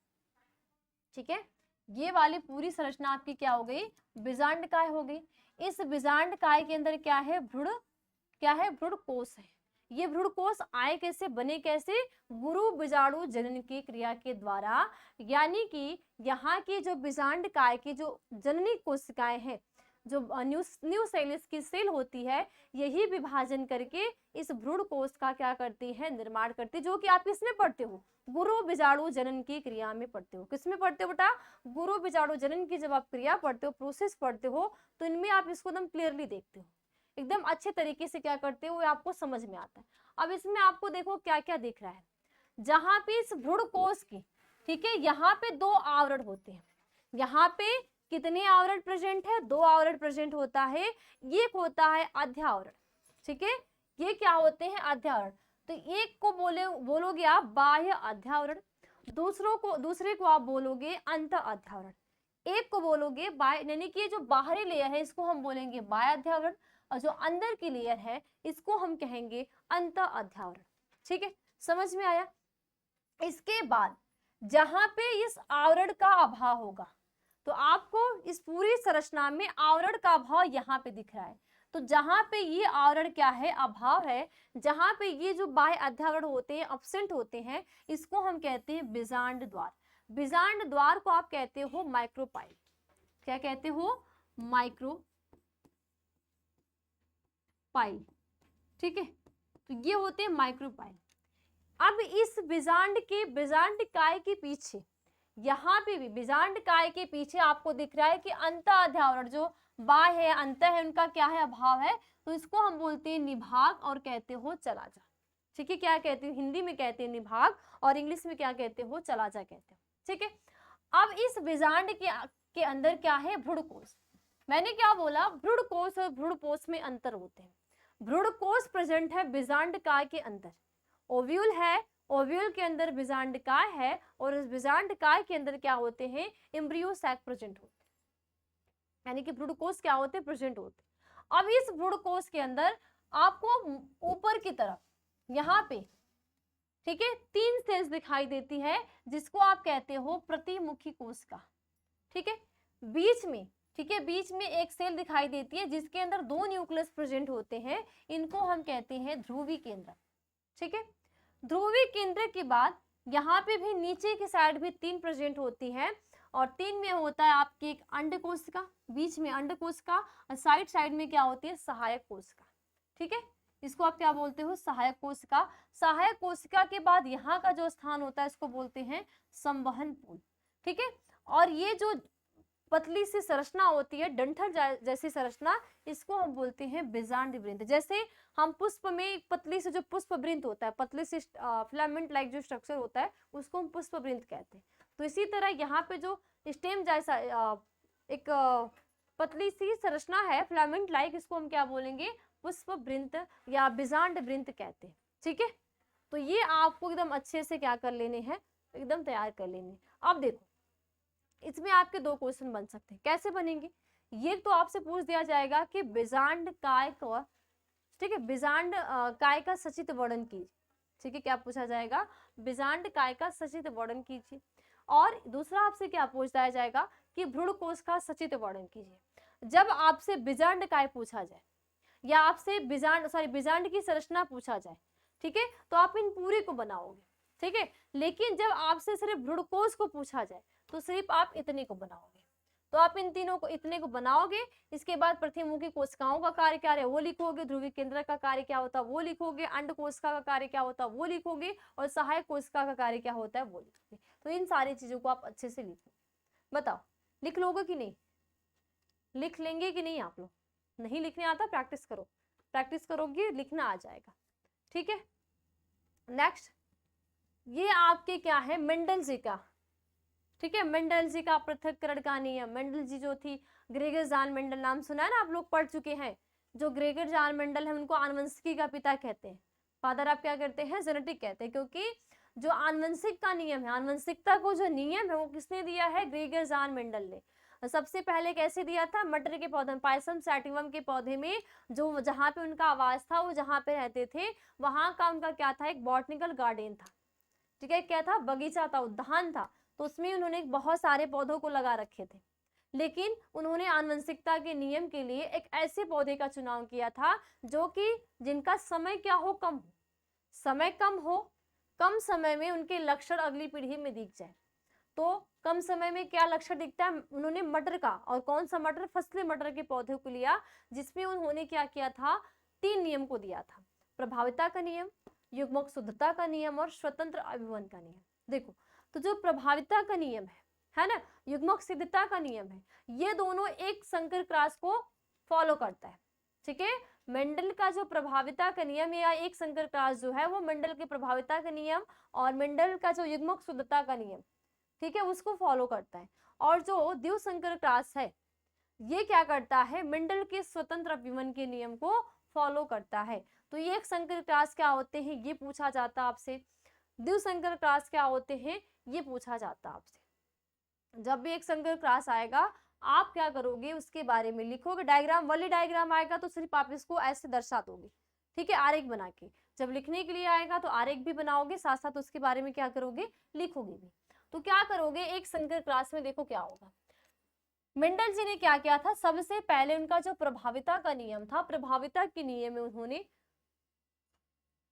ठीक है, ये वाली पूरी संरचना आपकी क्या हो गई, बीजांड काय हो गई। इस बीजांड काय के अंदर क्या है, भ्रूणकोश है। ये भ्रूणकोश आए कैसे, बने कैसे, गुरु बीजाणु जनन की क्रिया के द्वारा, यानी कि यहाँ की जो बीजांड काय की जो जननी कोशिकाएं हैं, जो न्यूसेलिस की सेल होती है, यही विभाजन करके इस भ्रूणकोश का क्या करती है, निर्माण करती है, जो कि आप इसमें पढ़ते हो गुरु बीजाणु जनन की क्रिया में पढ़ते हो। किसमें पढ़ते हो बेटा? गुरु बीजाणु जनन की जब आप क्रिया पढ़ते हो, प्रोसेस पढ़ते हो, तो इनमें आप इसको एकदम क्लियरली देखते हो, एकदम अच्छे तरीके से क्या करते हो, आपको समझ में आता है। अब इसमें आपको देखो क्या क्या दिख रहा है। जहां पे इस भ्रूण कोश की, ठीक है, यहाँ पे 2 आवरण होते हैं। यहाँ पे कितने आवरण प्रेजेंट है? 2 आवरण प्रेजेंट होता है। एक होता है आध्यावरण, ठीक है, ये क्या होते हैं? आध्यावरण। तो एक को बोलोगे आप बाह्य अध्यावरण, दूसरे को आप बोलोगे अंत अध्यावरण। एक को बोलोगे बाह्य, यानी कि जो बाहरी लेयर है इसको हम बोलेंगे बाह्य अध्यावरण, और जो अंदर की लेयर है इसको हम कहेंगे अंत अध्यावरण। ठीक है, समझ में आया? इसके बाद जहां पे इस आवरण का अभाव होगा, तो आपको इस पूरी संरचना में आवरण का अभाव यहाँ पे दिख रहा है। तो जहां पे ये आवरण क्या है? अभाव है, जहां पे ये जो बाह्य अध्यावरण होते हैं एब्सेंट होते हैं, इसको हम कहते हैं बीजांड द्वार। बीजांड द्वार को आप कहते हो माइक्रोपाइल। क्या कहते हो? माइक्रोपाइल। ठीक है, तो ये होते हैं माइक्रोपाइल। अब इस बीजांड काय के पीछे, यहाँ पे भी बीजांड काय के पीछे आपको दिख रहा है कि अंत अध्यावरण, जो बाह्य है अंत है, उनका क्या है? अभाव है। तो इसको हम बोलते हैं निभाग और कहते हो चला जा। ठीक है, क्या कहते हैं? हिंदी में कहते हैं निभाग और इंग्लिश में क्या कहते हो? चला जा कहते हैं। ठीक है, अब इस बीजांड के अंदर क्या है? भ्रूणकोश। मैंने क्या बोला? भ्रूणकोश और भ्रूणपोष में अंतर होते हैं। भ्रूणकोश प्रेजेंट है बीजांड काय के अंदर, ओव्यूल है, ओव्यूल के अंदर बीजांड काय है, और इस बीजांड काय के अंदर क्या होते हैं? एम्ब्रियो सैक प्रेजेंट होते हैं, यानी कि भ्रूणकोश क्या होते हैं? प्रेजेंट होते हैं। अब इस भ्रूणकोश के अंदर आपको ऊपर की तरफ यहाँ पे, ठीक है, 3 सेल्स दिखाई देती है, जिसको आप कहते हो प्रतिमुखी कोशिका। ठीक है, बीच में, ठीक है, बीच में एक सेल दिखाई देती है जिसके अंदर 2 न्यूक्लियस प्रेजेंट होते हैं, इनको हम कहते हैं ध्रुवी केंद्र। ठीक है, ध्रुवी केंद्र के बाद यहाँ पे भी नीचे की साइड भी 3 प्रेजेंट होती है, और 3 में होता है आपकी एक अंड कोशिका, बीच में अंड कोशिका, और साइड में क्या होती है? सहायक कोशिका। ठीक है, इसको आप क्या बोलते हो? सहायक कोशिका। सहायक कोशिका के बाद यहाँ का जो स्थान होता है इसको बोलते हैं संवहन पूल। ठीक है, और ये जो पतली सी संरचना होती है, डंठल जैसी संरचना, इसको हम बोलते हैं बीजांड वृंत। जैसे हम पुष्प में एक पतली से जो पुष्प वृंत होता है, पतली सी फिलामेंट लाइक जो स्ट्रक्चर होता है, उसको हम पुष्प वृंत कहते हैं। तो इसी तरह यहाँ पे जो स्टेम जैसा एक पतली सी संरचना है फिलामेंट लाइक, इसको हम क्या बोलेंगे? पुष्प वृंत या बीजांड वृंत कहते हैं। ठीक है, तो ये आपको एकदम अच्छे से क्या कर लेने हैं? एकदम तैयार कर लेने। अब देखो, इसमें आपके 2 क्वेश्चन बन सकते हैं। कैसे बनेंगे? ये तो आपसे पूछ दिया जाएगा कि बीजांड काय का, ठीक है, बीजांड काय का सचित वर्णन कीजिए। ठीक है, क्या पूछा जाएगा? बीजांड काय का सचित वर्णन कीजिए। और दूसरा आपसे क्या पूछा जाएगा कि भ्रूणकोश का सचित वर्णन कीजिए। जब आपसे बीजांड काय पूछा जाए या आपसे बीजांड की संरचना पूछा जाए, ठीक है, तो आप इन पूरे को बनाओगे। ठीक है, लेकिन जब आपसे सिर्फ भ्रूणकोश को पूछा जाए तो सिर्फ आप इतने को बनाओगे। तो आप इन तीनों को, इतने को बनाओगे, इसके बाद प्रतिमुखी कोशिकाओं का कार्य क्या है वो लिखोगे, ध्रुवी केंद्र का कार्य क्या होता है वो लिखोगे, अंड कोशिका का कार्य क्या होता है वो लिखोगे, और सहायक कोशिका का कार्य क्या होता है वो लिखोगे। तो इन सारी चीजों को आप अच्छे से लिखोगे। बताओ, लिख लोगे कि नहीं? लिख लेंगे कि नहीं? आप लोग नहीं लिखने आता, प्रैक्टिस करो, प्रैक्टिस करोगे लिखना आ जाएगा। ठीक है, नेक्स्ट ये आपके क्या है? मेंडल जी का, ठीक है, मेंडल जी का पृथक्करण का नियम। मेंडल जी जो थी, ग्रेगर जान मेंडल, नाम सुना है ना, आप लोग पढ़ चुके हैं। जो ग्रेगर जान मेंडल है उनको आनुवंशिकी का पिता कहते हैं, फादर आप क्या कहते हैं? जेनेटिक कहते हैं, क्योंकि जो आनुवंशिक का नियम है, आनुवंशिकता को जो नियम है वो किसने दिया है? ग्रेगर जान मेंडल ने। सबसे पहले कैसे दिया था? मटर के पौधे, पायसम सैटिवम के पौधे में, जो जहाँ पे उनका आवास था, वो जहाँ पे रहते थे, वहां का उनका क्या था? एक बॉटनिकल गार्डन था। ठीक है, क्या था? बगीचा था, उद्यान था। तो उसमें उन्होंने बहुत सारे पौधों को लगा रखे थे, लेकिन उन्होंने आनुवंशिकता के नियम के लिए एक ऐसे पौधे का चुनाव किया था जो कि जिनका समय क्या हो? कम हो, समय कम हो, कम समय में उनके लक्षण अगली पीढ़ी में दिख जाए। तो कम समय में क्या लक्षण दिखता है? उन्होंने मटर का, और कौन सा मटर? फसली मटर के पौधे को लिया, जिसमें उन्होंने क्या किया था? 3 नियम को दिया था, प्रभाविता का नियम, युग्मक शुद्धता का नियम और स्वतंत्र अभिवन का नियम। देखो, तो जो प्रभाविता का नियम है ना, युग्मक सिद्धता का नियम है, ये दोनों एक संकर क्रॉस को फॉलो करता है। ठीक है, मेंडल का जो प्रभाविता का नियम या एक संकर क्रॉस जो है वो मेंडल के प्रभाविता का नियम और मेंडल का जो युग्मक शुद्धता का नियम, ठीक है, उसको फॉलो करता है। और जो द्विसंकर क्रॉस है ये क्या करता है, मेंडल के स्वतंत्र अभिमन के नियम को फॉलो करता है। तो ये एक संकर क्रॉस क्या होते हैं ये पूछा जाता आपसे, द्विसंकर क्रॉस क्या होते हैं ये पूछा जाता आपसे। जब भी एक संकर क्रॉस आएगा आप क्या करोगे, उसके बारे में लिखोगे, डायग्राम वाली डायग्राम आएगा तो सिर्फ आप इसको ऐसे दर्शा दोगे, ठीक है, आरेख बना के। जब लिखने के लिए आएगा तो आरेख भी बनाओगे, साथ साथ उसके बारे में क्या करोगे, लिखोगे भी। तो क्या करोगे, एक संकर क्रॉस में देखो क्या होगा, मेंडल जी ने क्या किया था, सबसे पहले उनका जो प्रभाविता का नियम था, प्रभाविता के नियम में उन्होंने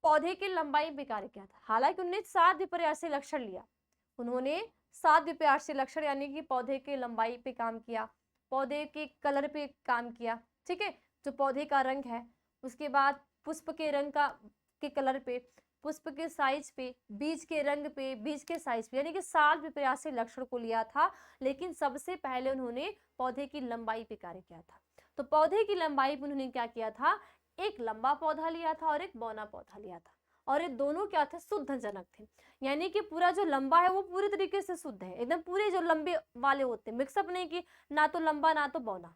पौधे की लंबाई पे कार्य किया था। हालांकि उन्होंने 7 विपर्यासीय लक्षण लिया, उन्होंने 7 विपर्यासीय लक्षण यानी कि पौधे की लंबाई पे काम किया, पौधे के कलर पे काम किया, ठीक है, जो पौधे का रंग है, उसके बाद पुष्प के रंग का के कलर पे, पुष्प के साइज पे, बीज के रंग पे, बीज के साइज पे, यानी कि 7 विपर्यासीय लक्षण को लिया था। लेकिन सबसे पहले उन्होंने पौधे की लंबाई पे कार्य किया था। तो पौधे की लंबाई पे उन्होंने क्या किया था, एक लंबा पौधा लिया था और एक बौना पौधा लिया था, और ये दोनों क्या थे, शुद्ध जनक थे। यानी कि पूरा जो लंबा है वो पूरी तरीके से शुद्ध है, एकदम पूरे जो लंबे वाले होते हैं, मिक्सअप नहीं कि ना तो लंबा ना तो बौना,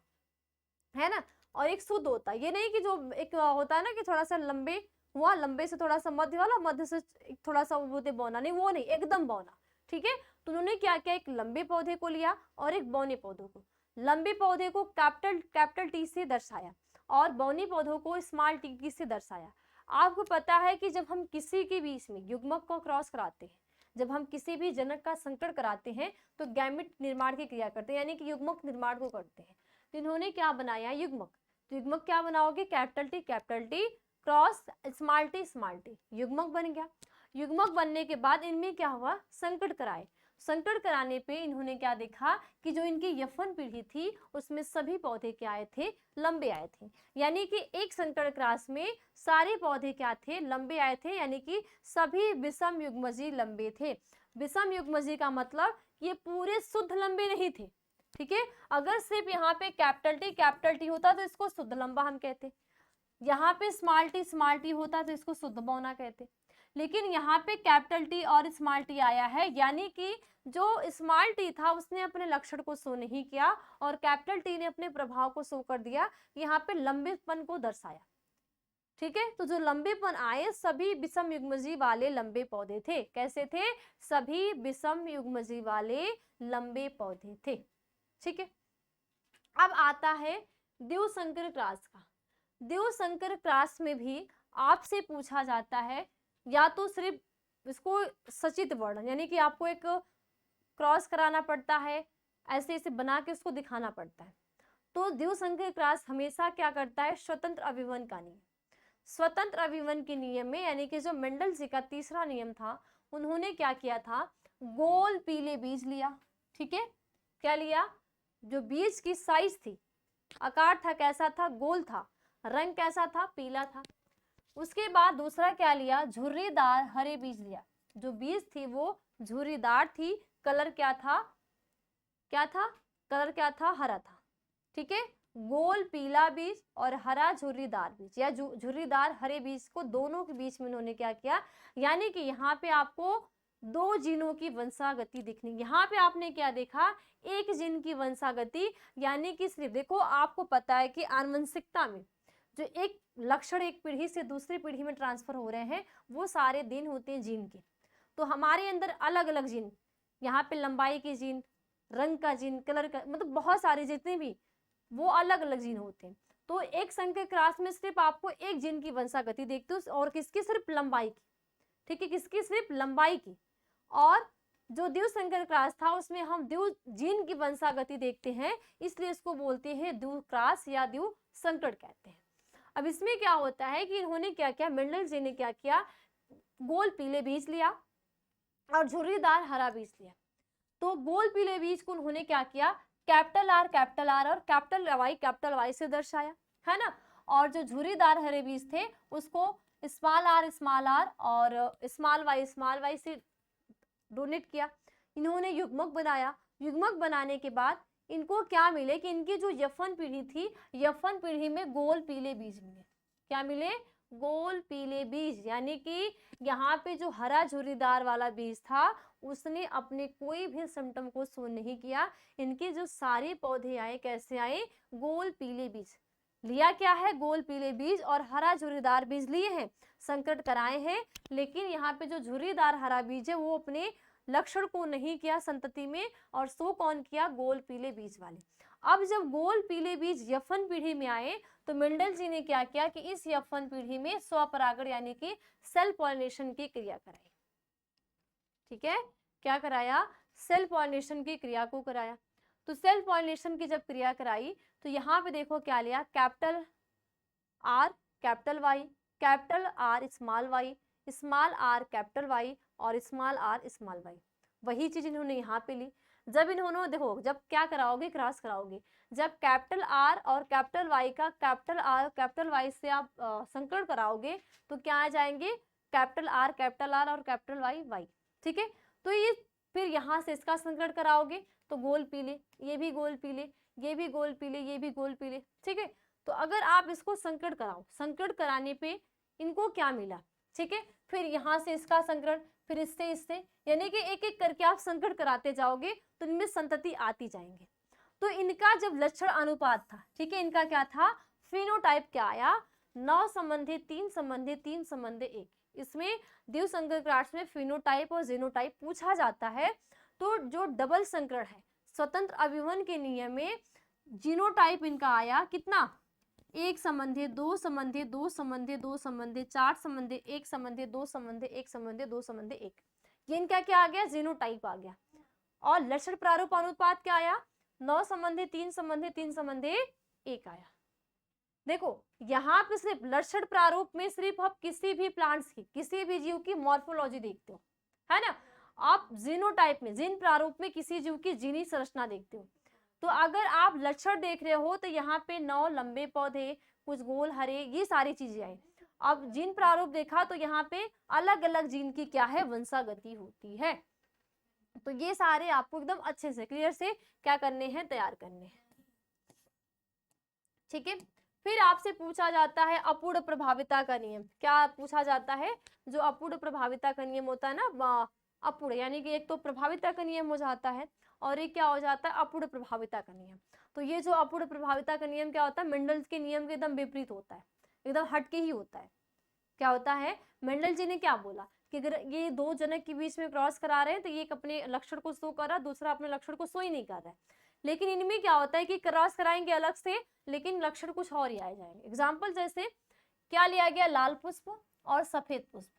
है ना। और एक शुद्ध होता है, ये नहीं कि जो एक होता है ना कि थोड़ा सा लंबे हुआ, लंबे से थोड़ा सा मध्य वाला, मध्य से थोड़ा सा वो बौना, नहीं वो नहीं, एकदम बौना। ठीक है, तो उन्होंने क्या किया, एक लंबे पौधे को लिया और एक बौने पौधों को। लंबे पौधे को कैपिटल टी से दर्शाया और बौने पौधों को स्मॉल टी से दर्शाया। आपको पता है कि जब हम किसी के बीच में युग्मक को क्रॉस कराते हैं, जब हम किसी भी जनक का संकरण कराते हैं तो गैमेट निर्माण की क्रिया करते हैं, यानी कि युग्मक निर्माण को करते हैं। तो इन्होंने क्या बनाया, युग्मक। तो युग्मक क्या बनाओगे, capital T cross small T, युग्मक बन गया। युग्मक बनने के बाद इनमें क्या हुआ, संकट कराए। संकट कराने पे इन्होंने क्या देखा कि जो इनकी यफन पीढ़ी थी उसमें सभी पौधे क्या आए थे, लंबे आए थे। यानी कि एक संकट क्रॉस में सारे पौधे क्या थे, लंबे आए थे, यानी कि सभी विषम युग्मजी लंबे थे। विषम युग्मजी का मतलब ये पूरे शुद्ध लंबे नहीं थे। ठीक है, अगर सिर्फ यहाँ पे कैपिटल टी होता तो इसको शुद्ध लंबा हम कहते, यहाँ पे स्मॉल टी होता तो इसको शुद्ध बौना कहते। लेकिन यहाँ पे कैपिटल टी और स्मॉल टी आया है, यानी कि जो स्मॉल टी था उसने अपने लक्षण को शो नहीं किया और कैपिटल टी ने अपने प्रभाव को शो कर दिया, यहाँ पे लंबेपन को दर्शाया। ठीक है, तो जो लंबेपन आए सभी विषम युग्मजी वाले लंबे पौधे थे। कैसे थे, सभी विषम युग्मजी वाले लंबे पौधे थे। ठीक है, अब आता है द्विसंकर क्रॉस का। द्विसंकर क्रॉस में भी आपसे पूछा जाता है, या तो सिर्फ इसको सचित वर्णन, यानी कि आपको एक क्रॉस कराना पड़ता है, ऐसे ऐसे बना के उसको दिखाना पड़ता है। तो द्विसंकर क्रॉस हमेशा क्या करता है, स्वतंत्र अभिवन का नियम। स्वतंत्र अभिवन के नियम में, यानी कि जो मेंडल जी का तीसरा नियम था, उन्होंने क्या किया था, गोल पीले बीज लिया। ठीक है, क्या लिया, जो बीज की साइज थी, आकार था कैसा था, गोल था, रंग कैसा था, पीला था। उसके बाद दूसरा क्या लिया, झुर्रीदार हरे बीज लिया। जो बीज थी वो झुर्रीदार थी, कलर क्या था, कलर क्या था, हरा था। ठीक है, गोल पीला बीज और हरा झुर्रीदार बीज या झुर्रीदार हरे बीज को दोनों के बीच में उन्होंने क्या किया, यानी कि यहाँ पे आपको दो जीनों की वंशागति दिखनी। यहाँ पे आपने क्या देखा, एक जीन की वंशागति, यानी कि सिर्फ देखो, आपको पता है कि आनुवंशिकता में जो एक लक्षण एक पीढ़ी से दूसरी पीढ़ी में ट्रांसफर हो रहे हैं वो सारे दिन होते हैं जीन के। तो हमारे अंदर अलग अलग जीन, यहाँ पे लंबाई के जीन, रंग का जीन, कलर का, मतलब बहुत सारे जितने भी वो अलग अलग जीन होते हैं। तो एक संकर क्रॉस में सिर्फ आपको एक जीन की वंशागति देखते हो, और किसकी, सिर्फ लंबाई की। ठीक है, किसकी, सिर्फ लंबाई की। और जो द्विसंकर क्रॉस था उसमें हम द्वि जीन की वंशागति देखते हैं, इसलिए इसको बोलते हैं द्वि क्रॉस या द्विसंकर कहते हैं। अब इसमें क्या होता है कि इन्होंने क्या किया, मेंडल जी ने क्या किया, गोल पीले बीज लिया और झुर्रीदार हरा बीज लिया। तो गोल पीले बीज को उन्होंने क्या किया, कैपिटल आर और कैपिटल वाई से दर्शाया, है ना। और जो झुर्रीदार हरे बीज थे उसको स्मॉल आर और स्मॉल वाई से डोनेट किया, इन्होंने युग्मक बनाया। युग्मक बनाने के बाद इनको क्या मिले कि इनकी जो यफन पीढ़ी थी, यफन पीढ़ी में गोल पीले बीज मिले। क्या मिले? गोल पीले बीज। यानी कि यहाँ पे जो हरा झुर्रीदार वाला बीज था उसने अपने कोई भी सिम्टम को शो नहीं किया। इनके जो सारे पौधे आए कैसे आए? गोल पीले बीज। लिया क्या है? गोल पीले बीज और हरा झुर्रीदार बीज लिए हैं, संकट कराए हैं, लेकिन यहाँ पे जो झुर्रीदार हरा बीज है वो अपने लक्षण को नहीं किया संतति में, और सो कौन किया? गोल पीले बीज वाले। अब जब गोल पीले बीज यफन पीढ़ी में आए तो मेंडल जी ने क्या किया कि इस यफन पीढ़ी में स्वपरागण यानी कि सेल पॉलिनेशन की क्रिया कराई। ठीक है, क्या कराया? सेल पॉलिनेशन की क्रिया को कराया। तो सेल पॉलिनेशन की जब क्रिया कराई तो यहाँ पे देखो क्या लिया? Capital R capital Y, capital R small Y, small R capital Y और स्मॉल आर स्मॉल वाई। वही चीज इन्होंने यहाँ पे ली। जब इन्होंने देखो, जब क्या कराओगे? क्रॉस कराओगे। जब कैपिटल आर और कैपिटल वाई का कैपिटल आर कैपिटल वाई से आप संकरण कराओगे तो क्या आ जाएंगे? कैपिटल आर और कैपिटल वाई वाई। ठीक है, तो ये फिर यहाँ से इसका संकरण कराओगे तो गोल पीले, ये भी गोल पीले, ये भी गोल पीले, ये भी गोल पीले। ठीक है, तो अगर आप इसको संकरण कराओ, संकरण कराने पे इनको क्या मिला? ठीक है, फिर यहाँ से इसका संकरण, फिर इससे, यानी कि एक एक करके आप संकरण कराते जाओगे तो इनमें संतति आती जाएंगे। तो इनका जब लक्षण अनुपात था, ठीक है, इनका क्या था? फिनोटाइप क्या आया? 9 संबंधी 3 संबंधी 3 संबंधी 1। इसमें द्विसंकर क्रास में फिनोटाइप और जीनोटाइप पूछा जाता है। तो जो डबल संकरण है स्वतंत्र अभिवन के नियम में जीनोटाइप इनका आया कितना? 1 संबंधी 2 संबंधी 2 संबंधी 2 संबंधी 4 संबंधी 1 संबंधी 2 संबंधी 1 संबंधी 2 संबंधी 1। ये इनका क्या आ गया? जीनोटाइप आ गया। और लक्षण प्रारूप अनुपात क्या आया? 9 संबंधी 3 संबंधी 3 संबंधी 1 आया। देखो यहाँ पे सिर्फ लक्षण प्रारूप में सिर्फ आप किसी भी प्लांट्स की, किसी भी जीव की मॉर्फोलॉजी देखते हो, है ना। आप जीनोटाइप में, जीन प्रारूप में किसी जीव की जीनी संरचना देखते हो। तो अगर आप लक्षण देख रहे हो तो यहाँ पे 9 लंबे पौधे, कुछ गोल हरे, ये सारी चीजें आई। अब जीन प्रारूप देखा तो यहाँ पे अलग अलग जीन की क्या है? वंशागति होती है। तो ये सारे आपको एकदम अच्छे से क्लियर से क्या करने हैं? तैयार करने हैं। ठीक है, फिर आपसे पूछा जाता है अपूर्ण प्रभाविता का नियम। क्या पूछा जाता है? जो अपूर्ण प्रभाविता का नियम होता है ना, अपूर्ण यानी कि एक तो प्रभाविता का नियम हो जाता है और एक क्या हो जाता है? अपूर्ण प्रभाविता का नियम। तो ये जो अपूर्ण प्रभाविता का नियम क्या होता है? मेंडल के नियम के एकदम विपरीत होता है, एकदम हटके ही होता है। क्या होता है? मेंडल जी ने क्या बोला कि अगर ये 2 जनक के बीच में क्रॉस करा रहे हैं तो ये अपने लक्षण को शो कर रहा है, दूसरा अपने लक्षण को शो ही नहीं कर रहा है। लेकिन इनमें क्या होता है कि क्रॉस कराएंगे अलग से, लेकिन लक्षण कुछ और ही आ जाएंगे। एग्जाम्पल जैसे क्या लिया गया? लाल पुष्प और सफेद पुष्प।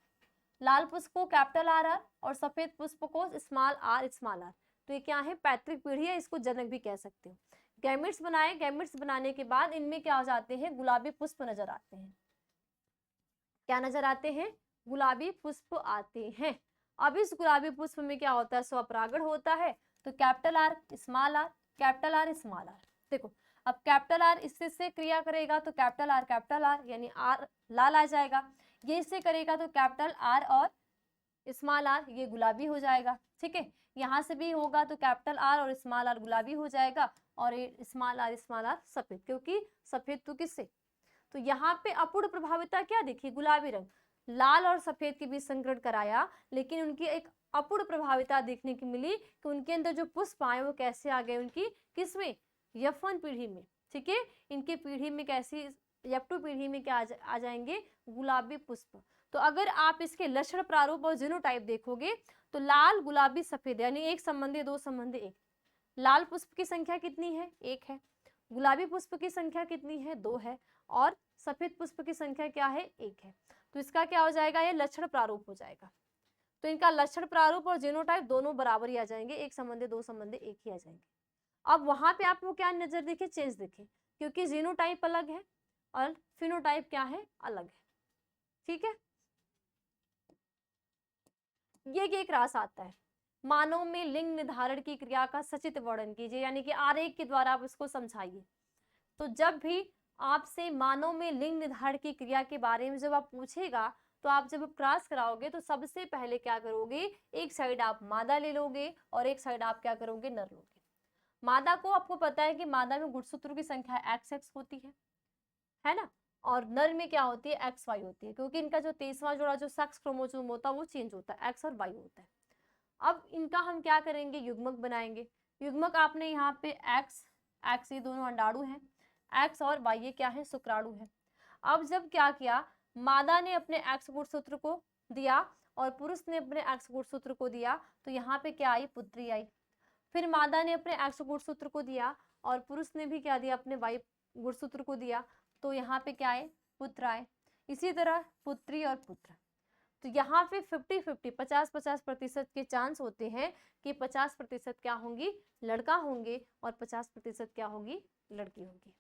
लाल पुष्प को कैपिटल आर और सफेद पुष्प को स्मॉल आर। तो ये क्या है? पैतृक पीढ़ी है, इसको जनक भी कह सकते हो। गैमेट्स बनाए, गैमेट्स बनाने के बाद इनमें क्या हो जाते हैं? गुलाबी पुष्प नजर आते हैं। क्या नजर आते हैं? गुलाबी पुष्प आते हैं। अब इस गुलाबी पुष्प में क्या होता है? स्वपरागण होता है। तो capital R small R, capital R small R. देखो अब कैपिटल आर इससे क्रिया करेगा तो कैपिटल आर यानी आर लाल आ जाएगा। ये इससे करेगा तो कैपिटल आर और स्मॉल आर, ये गुलाबी हो जाएगा। ठीक है, यहाँ से भी होगा तो कैपिटल आर और स्मॉल आर गुलाबी हो जाएगा और ये स्मॉल आर सफेद, क्योंकि सफेद तो किससे? तो यहाँ पे अपूर्ण प्रभाविता क्या देखी? गुलाबी रंग। लाल और सफेद के बीच संकरण कराया, लेकिन उनकी एक अपूर्ण प्रभाविता देखने की मिली कि उनके अंदर जो पुष्प आए वो कैसे आ गए? उनकी किसमें? यफन पीढ़ी में। ठीक है, इनके पीढ़ी में कैसी? यप्टू पीढ़ी में क्या आ जाएंगे? गुलाबी पुष्प। तो अगर आप इसके लक्षण प्रारूप और जीनोटाइप देखोगे तो लाल गुलाबी सफेद यानी 1 संबंधी 2 संबंधी 1। लाल पुष्प की संख्या कितनी है? 1 है। गुलाबी पुष्प की संख्या कितनी है? 2 है। और सफेद पुष्प की संख्या क्या है? 1 है। तो इसका क्या हो जाएगा? ये लक्षण प्रारूप हो जाएगा। तो इनका लक्षण प्रारूप और जीनोटाइप दोनों बराबर ही आ जाएंगे, 1 संबंधी 2 संबंधी 1 ही आ जाएंगे। अब वहां पे आपको क्या नजर दिखे? चेंज दिखे, क्योंकि जीनोटाइप अलग है और फिनोटाइप क्या है? अलग है। ठीक है, ये एक रास आता है। मानव में लिंग निर्धारण की क्रिया का सचित्र वर्णन कीजिए, यानी कि आरेख के द्वारा आप इसको समझाइए। तो जब भी आपसे मानव में लिंग निर्धारण की क्रिया के बारे में जब आप पूछेगा तो आप जब क्रॉस कराओगे तो सबसे पहले क्या करोगे, एक साइड आप मादा ले लोगे और एक साइड आप क्या करोगे, नर लोगे। मादा को आपको पता है कि मादा में गुणसूत्रों की संख्या XX होती है ना, और नर में क्या होती है, XY होती है, क्योंकि इनका जो 23वां जोड़ा जो सेक्स क्रोमोसोम होता है वो चेंज होता है, X और Y होता है। अब इनका हम क्या करेंगे, युग्मक बनाएंगे। युग्मक आपने यहाँ पे X ये दोनों अंडाणु हैं, X और Y ये क्या है, शुक्राणु है। अब जब क्या किया, मादा ने अपने X गुणसूत्र को दिया और पुरुष ने अपने X गुणसूत्र को दिया, तो यहाँ पे क्या आई, पुत्री आई। फिर मादा ने अपने X गुणसूत्र को दिया और पुरुष ने भी क्या दिया, अपने Y गुणसूत्र को दिया, तो यहाँ पे क्या आए, पुत्र आए। इसी तरह पुत्री और पुत्र, तो यहाँ पे 50-50 50-50% के चांस होते हैं कि 50% क्या होंगी, लड़का होंगे और 50% क्या होगी, लड़की होगी।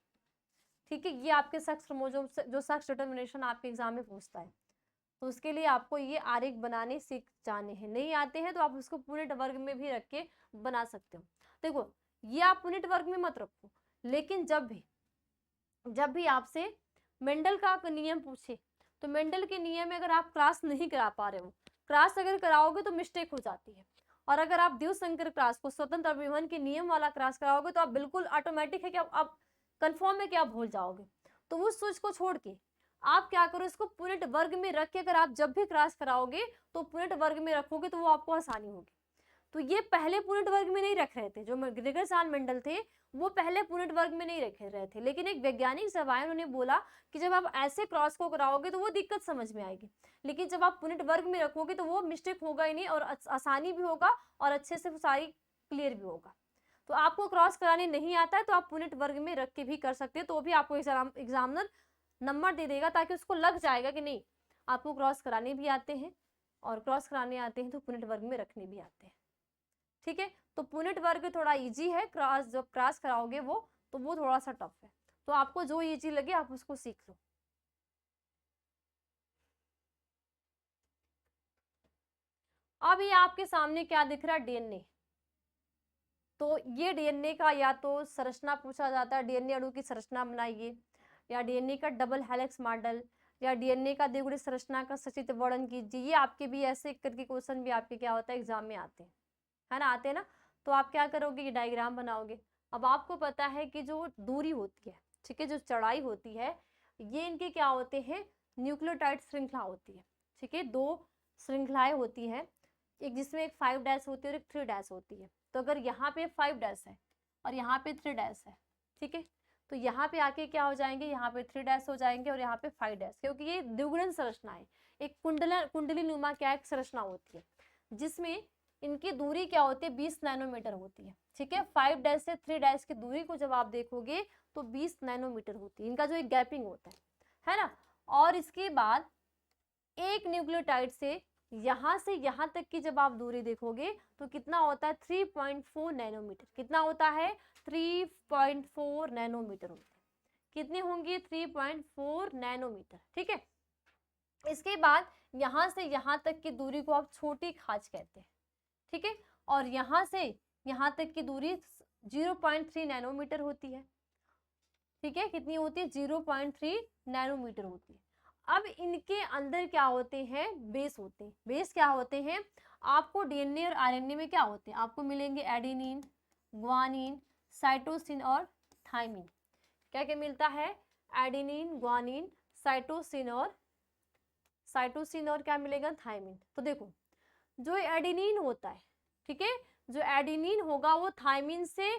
ठीक है, ये आपके सेक्स क्रोमोसोम जो सेक्स डिटर्मिनेशन आपके एग्जाम में पूछता है, तो उसके लिए आपको ये आरेख बनाने सीख जाने हैं। नहीं आते हैं तो आप उसको यूनिट वर्ग में भी रख के बना सकते हो। देखो ये आप यूनिट वर्ग में मत रखो, लेकिन जब भी आपसे मेंडल का नियम पूछे, तो मेंडल के नियम में अगर आप क्लास नहीं करा पा रहे हो, क्लास अगर कराओगे तो मिस्टेक हो जाती है। और अगर आप द्विसंकर क्लास को स्वतंत्र अभिमन के नियम वाला क्लास कराओगे तो आप बिल्कुल ऑटोमेटिक है कि आप कंफर्म है कि आप भूल जाओगे। तो उस सोच को छोड़ के आप क्या करो, इसको यूनिट वर्ग में रख के अगर आप जब भी क्लास कराओगे तो यूनिट वर्ग में रखोगे तो वो आपको आसानी होगी। तो ये पहले यूनिट वर्ग में नहीं रख रहे थे, जो ग्रेगर सान मेंडल थे वो पहले यूनिट वर्ग में नहीं रख रहे थे, लेकिन एक वैज्ञानिक सभा है उन्होंने बोला कि जब आप ऐसे क्रॉस को कराओगे तो वो दिक्कत समझ में आएगी, लेकिन जब आप यूनिट वर्ग में रखोगे तो वो मिस्टेक होगा ही नहीं और आसानी भी होगा और अच्छे से सारी क्लियर भी होगा। तो आपको क्रॉस कराने नहीं आता है तो आप यूनिट वर्ग में रख के भी कर सकते हैं, तो भी आपको एग्जामिनर नंबर दे देगा, ताकि उसको लग जाएगा कि नहीं आपको क्रॉस कराने भी आते हैं और क्रॉस कराने आते हैं तो यूनिट वर्ग में रखने भी आते हैं। ठीक है, तो यूनिट वर्ग थोड़ा इजी है, क्रॉस जब क्रॉस कराओगे तो वो थोड़ा सा टफ है, तो आपको जो इजी लगे आप उसको सीख लो। अब ये आपके सामने क्या दिख रहा है, डीएनए। तो ये डीएनए का या तो संरचना पूछा जाता है, डीएनए अणु की संरचना बनाइए, या डीएनए का डबल हेलिक्स मॉडल, या डीएनए का द्विगुणित संरचना का सचित्र वर्णन कीजिए। ये आपके भी ऐसे करके क्वेश्चन भी आपके क्या होता है, एग्जाम में आते हैं, है ना, आते हैं ना। तो आप क्या करोगे, ये डायग्राम बनाओगे। अब आपको पता है कि जो दूरी होती है, ठीक है, जो चौड़ाई होती है, ये इनके क्या होते हैं, न्यूक्लियोटाइड श्रृंखला होती है। ठीक है, 2 श्रृंखलाएं होती है, एक जिसमें एक 5 डैश होती है और एक 3 डैश होती है। तो अगर यहाँ पे 5 डैश है और यहाँ पे 3 डैश है, ठीक है, तो यहाँ पे आके क्या हो जाएंगे, यहाँ पे 3 डैश हो जाएंगे और यहाँ पे 5 डैश, क्योंकि ये द्विगुणन संरचना है। एक कुंडली नुमा क्या एक संरचना होती है, जिसमें इनकी दूरी क्या होती है, 20 नैनोमीटर होती है। ठीक है, 5 डैश से 3 डैश की दूरी को जब आप देखोगे तो 20 नैनोमीटर होती है, इनका जो एक गैपिंग होता है ना। और इसके बाद एक न्यूक्लियोटाइड से यहाँ तक की जब आप दूरी देखोगे तो कितना होता है, 3.4 नैनोमीटर। कितना होता है, 3.4 नैनोमीटर होती है। कितनी होंगी, 3.4 नैनोमीटर। ठीक है, इसके बाद यहाँ से यहाँ तक की दूरी को आप छोटी खाज कहते हैं। ठीक है, और यहाँ से यहाँ तक की दूरी 0.3 नैनोमीटर होती है। ठीक है, कितनी होती है, 0.3 नैनोमीटर होती है। अब इनके अंदर क्या होते हैं, बेस होते हैं। बेस क्या होते हैं, आपको डीएनए और आरएनए में क्या होते हैं, आपको मिलेंगे एडेनिन, ग्वानिन, साइटोसिन और थाइमिन। क्या क्या मिलता है, एडेनिन, ग्वानिन, साइटोसिन और क्या मिलेगा, थाइमिन। तो देखो जो एडेनिन होता है, ठीक है, जो एडेनिन होगा वो थाइमिन से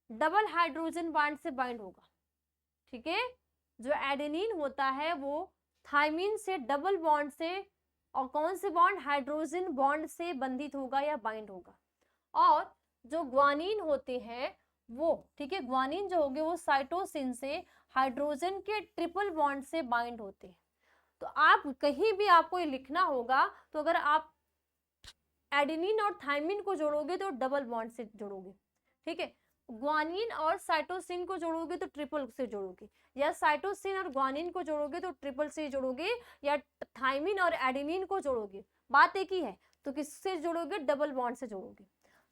डबल हाइड्रोजन बॉन्ड से बाइंड होगा। ठीक है, जो एडेनिन होता है वो थाइमिन से डबल बॉन्ड से, और कौन से बॉन्ड, हाइड्रोजन बॉन्ड से बंधित होगा या बाइंड होगा। और जो ग्वानिन होते हैं वो, ठीक है, ग्वानिन जो होंगे वो साइटोसिन से हाइड्रोजन के ट्रिपल बॉन्ड से बाइंड होते हैं। तो आप कहीं भी आपको ये लिखना होगा तो अगर आप एडेनिन और थाइमिन को जोड़ोगे तो डबल बॉन्ड से जोड़ोगे। ठीक है, ग्वानिन और साइटोसिन को जोड़ोगे तो ट्रिपल से जोड़ोगे, या साइटोसिन और ग्वानिन को जोड़ोगे तो ट्रिपल से जोड़ोगे, या थाइमिन और एडेनिन को जोड़ोगे, बात एक ही है। तो किससे जोड़ोगे, डबल बॉन्ड से जोड़ोगे।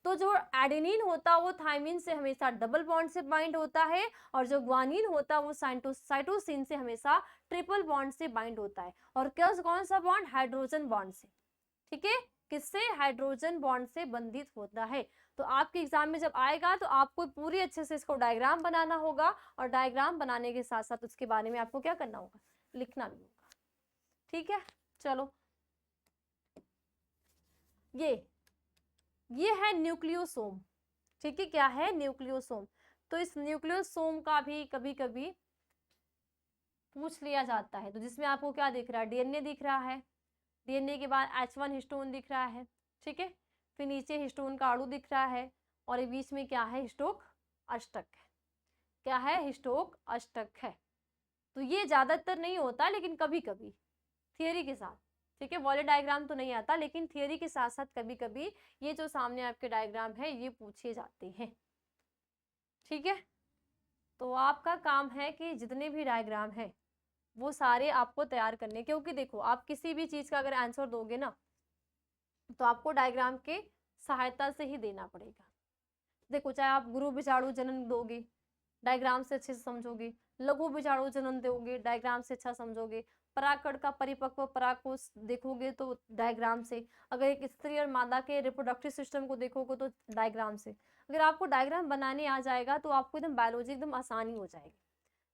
तो जो एडेनिन होता है वो थायमिन से हमेशा डबल बॉन्ड से बाइंड होता है, और जो ग्वानिन होता है वो साइटोसिन से हमेशा ट्रिपल बॉन्ड से बाइंड होता है। और कौन सा बॉन्ड? हाइड्रोजन बॉन्ड से। ठीक है, किससे? हाइड्रोजन बॉन्ड से बंधित होता है। तो आपके एग्जाम में जब आएगा तो आपको पूरी अच्छे से इसको डायग्राम बनाना होगा, और डायग्राम बनाने के साथ साथ उसके बारे में आपको क्या करना होगा? लिखना भी होगा। ठीक है, चलो ये है न्यूक्लियोसोम। ठीक है, क्या है? न्यूक्लियोसोम। तो इस न्यूक्लियोसोम का भी कभी कभी पूछ लिया जाता है। तो जिसमें आपको क्या दिख रहा है? डीएनए दिख रहा है, डीएनए के बाद H1 हिस्टोन दिख रहा है। ठीक है, फिर नीचे हिस्टोन का अणु दिख रहा है, और ये बीच में क्या है? हिस्टोक अष्टक है। क्या है? हिस्टोक अष्टक है। तो ये ज्यादातर नहीं होता, लेकिन कभी कभी थियरी के साथ। ठीक है, वॉलेट डायग्राम तो नहीं आता, लेकिन थियरी के साथ साथ कभी कभी ये जो सामने आपके डायग्राम है ये पूछे जाते हैं। ठीक है, तो आपका काम है कि जितने भी डायग्राम है वो सारे आपको तैयार करने, क्योंकि देखो आप किसी भी चीज का अगर आंसर दोगे ना तो आपको डायग्राम के सहायता से ही देना पड़ेगा। देखो, चाहे आप गुरु विषाणु जनन दोगे, डायग्राम से अच्छे से समझोगे, लघु विषाणु जनन दोगे, डायग्राम से अच्छा समझोगे, परागकण का परिपक्व परागकोश देखोगे तो डायग्राम से, अगर एक स्त्री और मादा के रिप्रोडक्टिव सिस्टम को देखोगे तो डायग्राम से। अगर आपको डायग्राम बनाने आ जाएगा तो आपको एकदम बायोलॉजी एकदम आसानी हो जाएगी,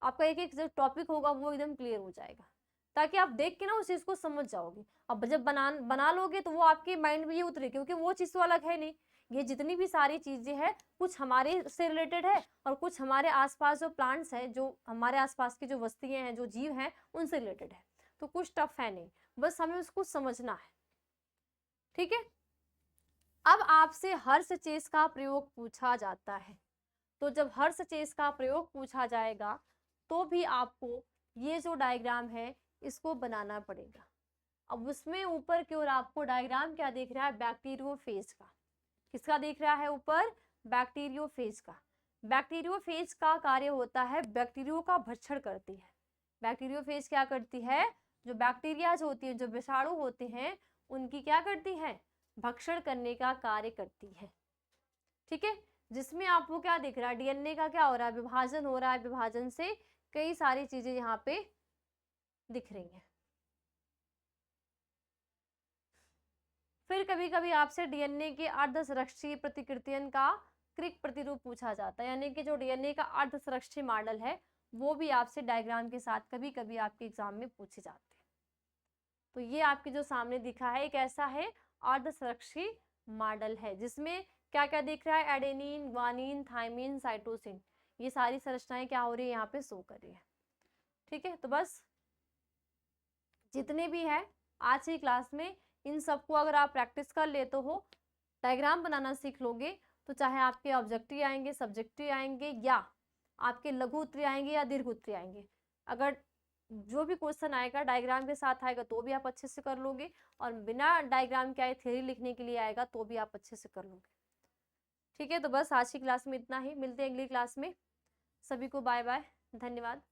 आपका एक एक जो टॉपिक होगा वो एकदम क्लियर हो जाएगा, ताकि आप देख के ना उस चीज को समझ जाओगे। अब जब बना लोगे तो वो आपके माइंड में ये उतरे, क्योंकि वो चीज तो अलग है नहीं। ये जितनी भी सारी चीजें हैं कुछ हमारे से रिलेटेड है, और कुछ हमारे आसपास जो प्लांट्स हैं, जो हमारे आसपास की जो वस्तुएं हैं, जो जीव हैं, उनसे रिलेटेड है। तो कुछ टफ है नहीं, बस हमें उसको समझना है। ठीक है, अब आपसे हर चीज का प्रयोग पूछा जाता है। तो जब हर चीज का प्रयोग पूछा जाएगा तो भी आपको ये जो डायग्राम है इसको बनाना पड़ेगा। अब उसमें ऊपर की ओर आपको डायग्राम क्या दिख रहा है? बैक्टीरियोफेज का। किसका दिख रहा है ऊपर? बैक्टीरियोफेज का। बैक्टीरियोफेज का कार्य होता है बैक्टीरियो का भक्षण करती है। बैक्टीरियोफेज क्या करती है? जो बैक्टीरिया होती है, जो विषाणु होते हैं, उनकी क्या करती है? भक्षण करने का कार्य करती है। ठीक है, जिसमें आपको क्या दिख रहा है? डीएनए का क्या हो रहा है? विभाजन हो रहा है, विभाजन से कई सारी चीजें यहाँ पे दिख रही हैं। फिर कभी कभी आपसे डीएनए के अर्धसंरक्षी प्रतिकृतियन का क्रिक प्रतिरूप पूछा जाता है, यानी कि जो डीएनए का अर्धसंरक्षी मॉडल है वो भी आपसे डायग्राम के साथ कभी कभी आपके एग्जाम में पूछे जाते हैं। तो ये आपके जो सामने दिखा है एक ऐसा है अर्धसंरक्षी मॉडल है, जिसमें क्या क्या दिख रहा है? एडेनिन, ग्वानिन, थायमिन, साइटोसिन, ये सारी संरचनाएं क्या हो रही है? यहाँ पे शो कर रही है। ठीक है, तो बस जितने भी है आज की क्लास में इन सबको अगर आप प्रैक्टिस कर लेते हो, डायग्राम बनाना सीख लोगे, तो चाहे आपके ऑब्जेक्टिव आएंगे, सब्जेक्टिव आएंगे, या आपके लघु उत्तरीय आएंगे या दीर्घ उत्तरीय आएंगे, अगर जो भी क्वेश्चन आएगा डायग्राम के साथ आएगा तो भी आप अच्छे से कर लोगे, और बिना डायग्राम के आए थ्योरी लिखने के लिए आएगा तो भी आप अच्छे से कर लोगे। ठीक है, तो बस आज की क्लास में इतना ही, मिलते हैं अगली क्लास में। सभी को बाय बाय, धन्यवाद।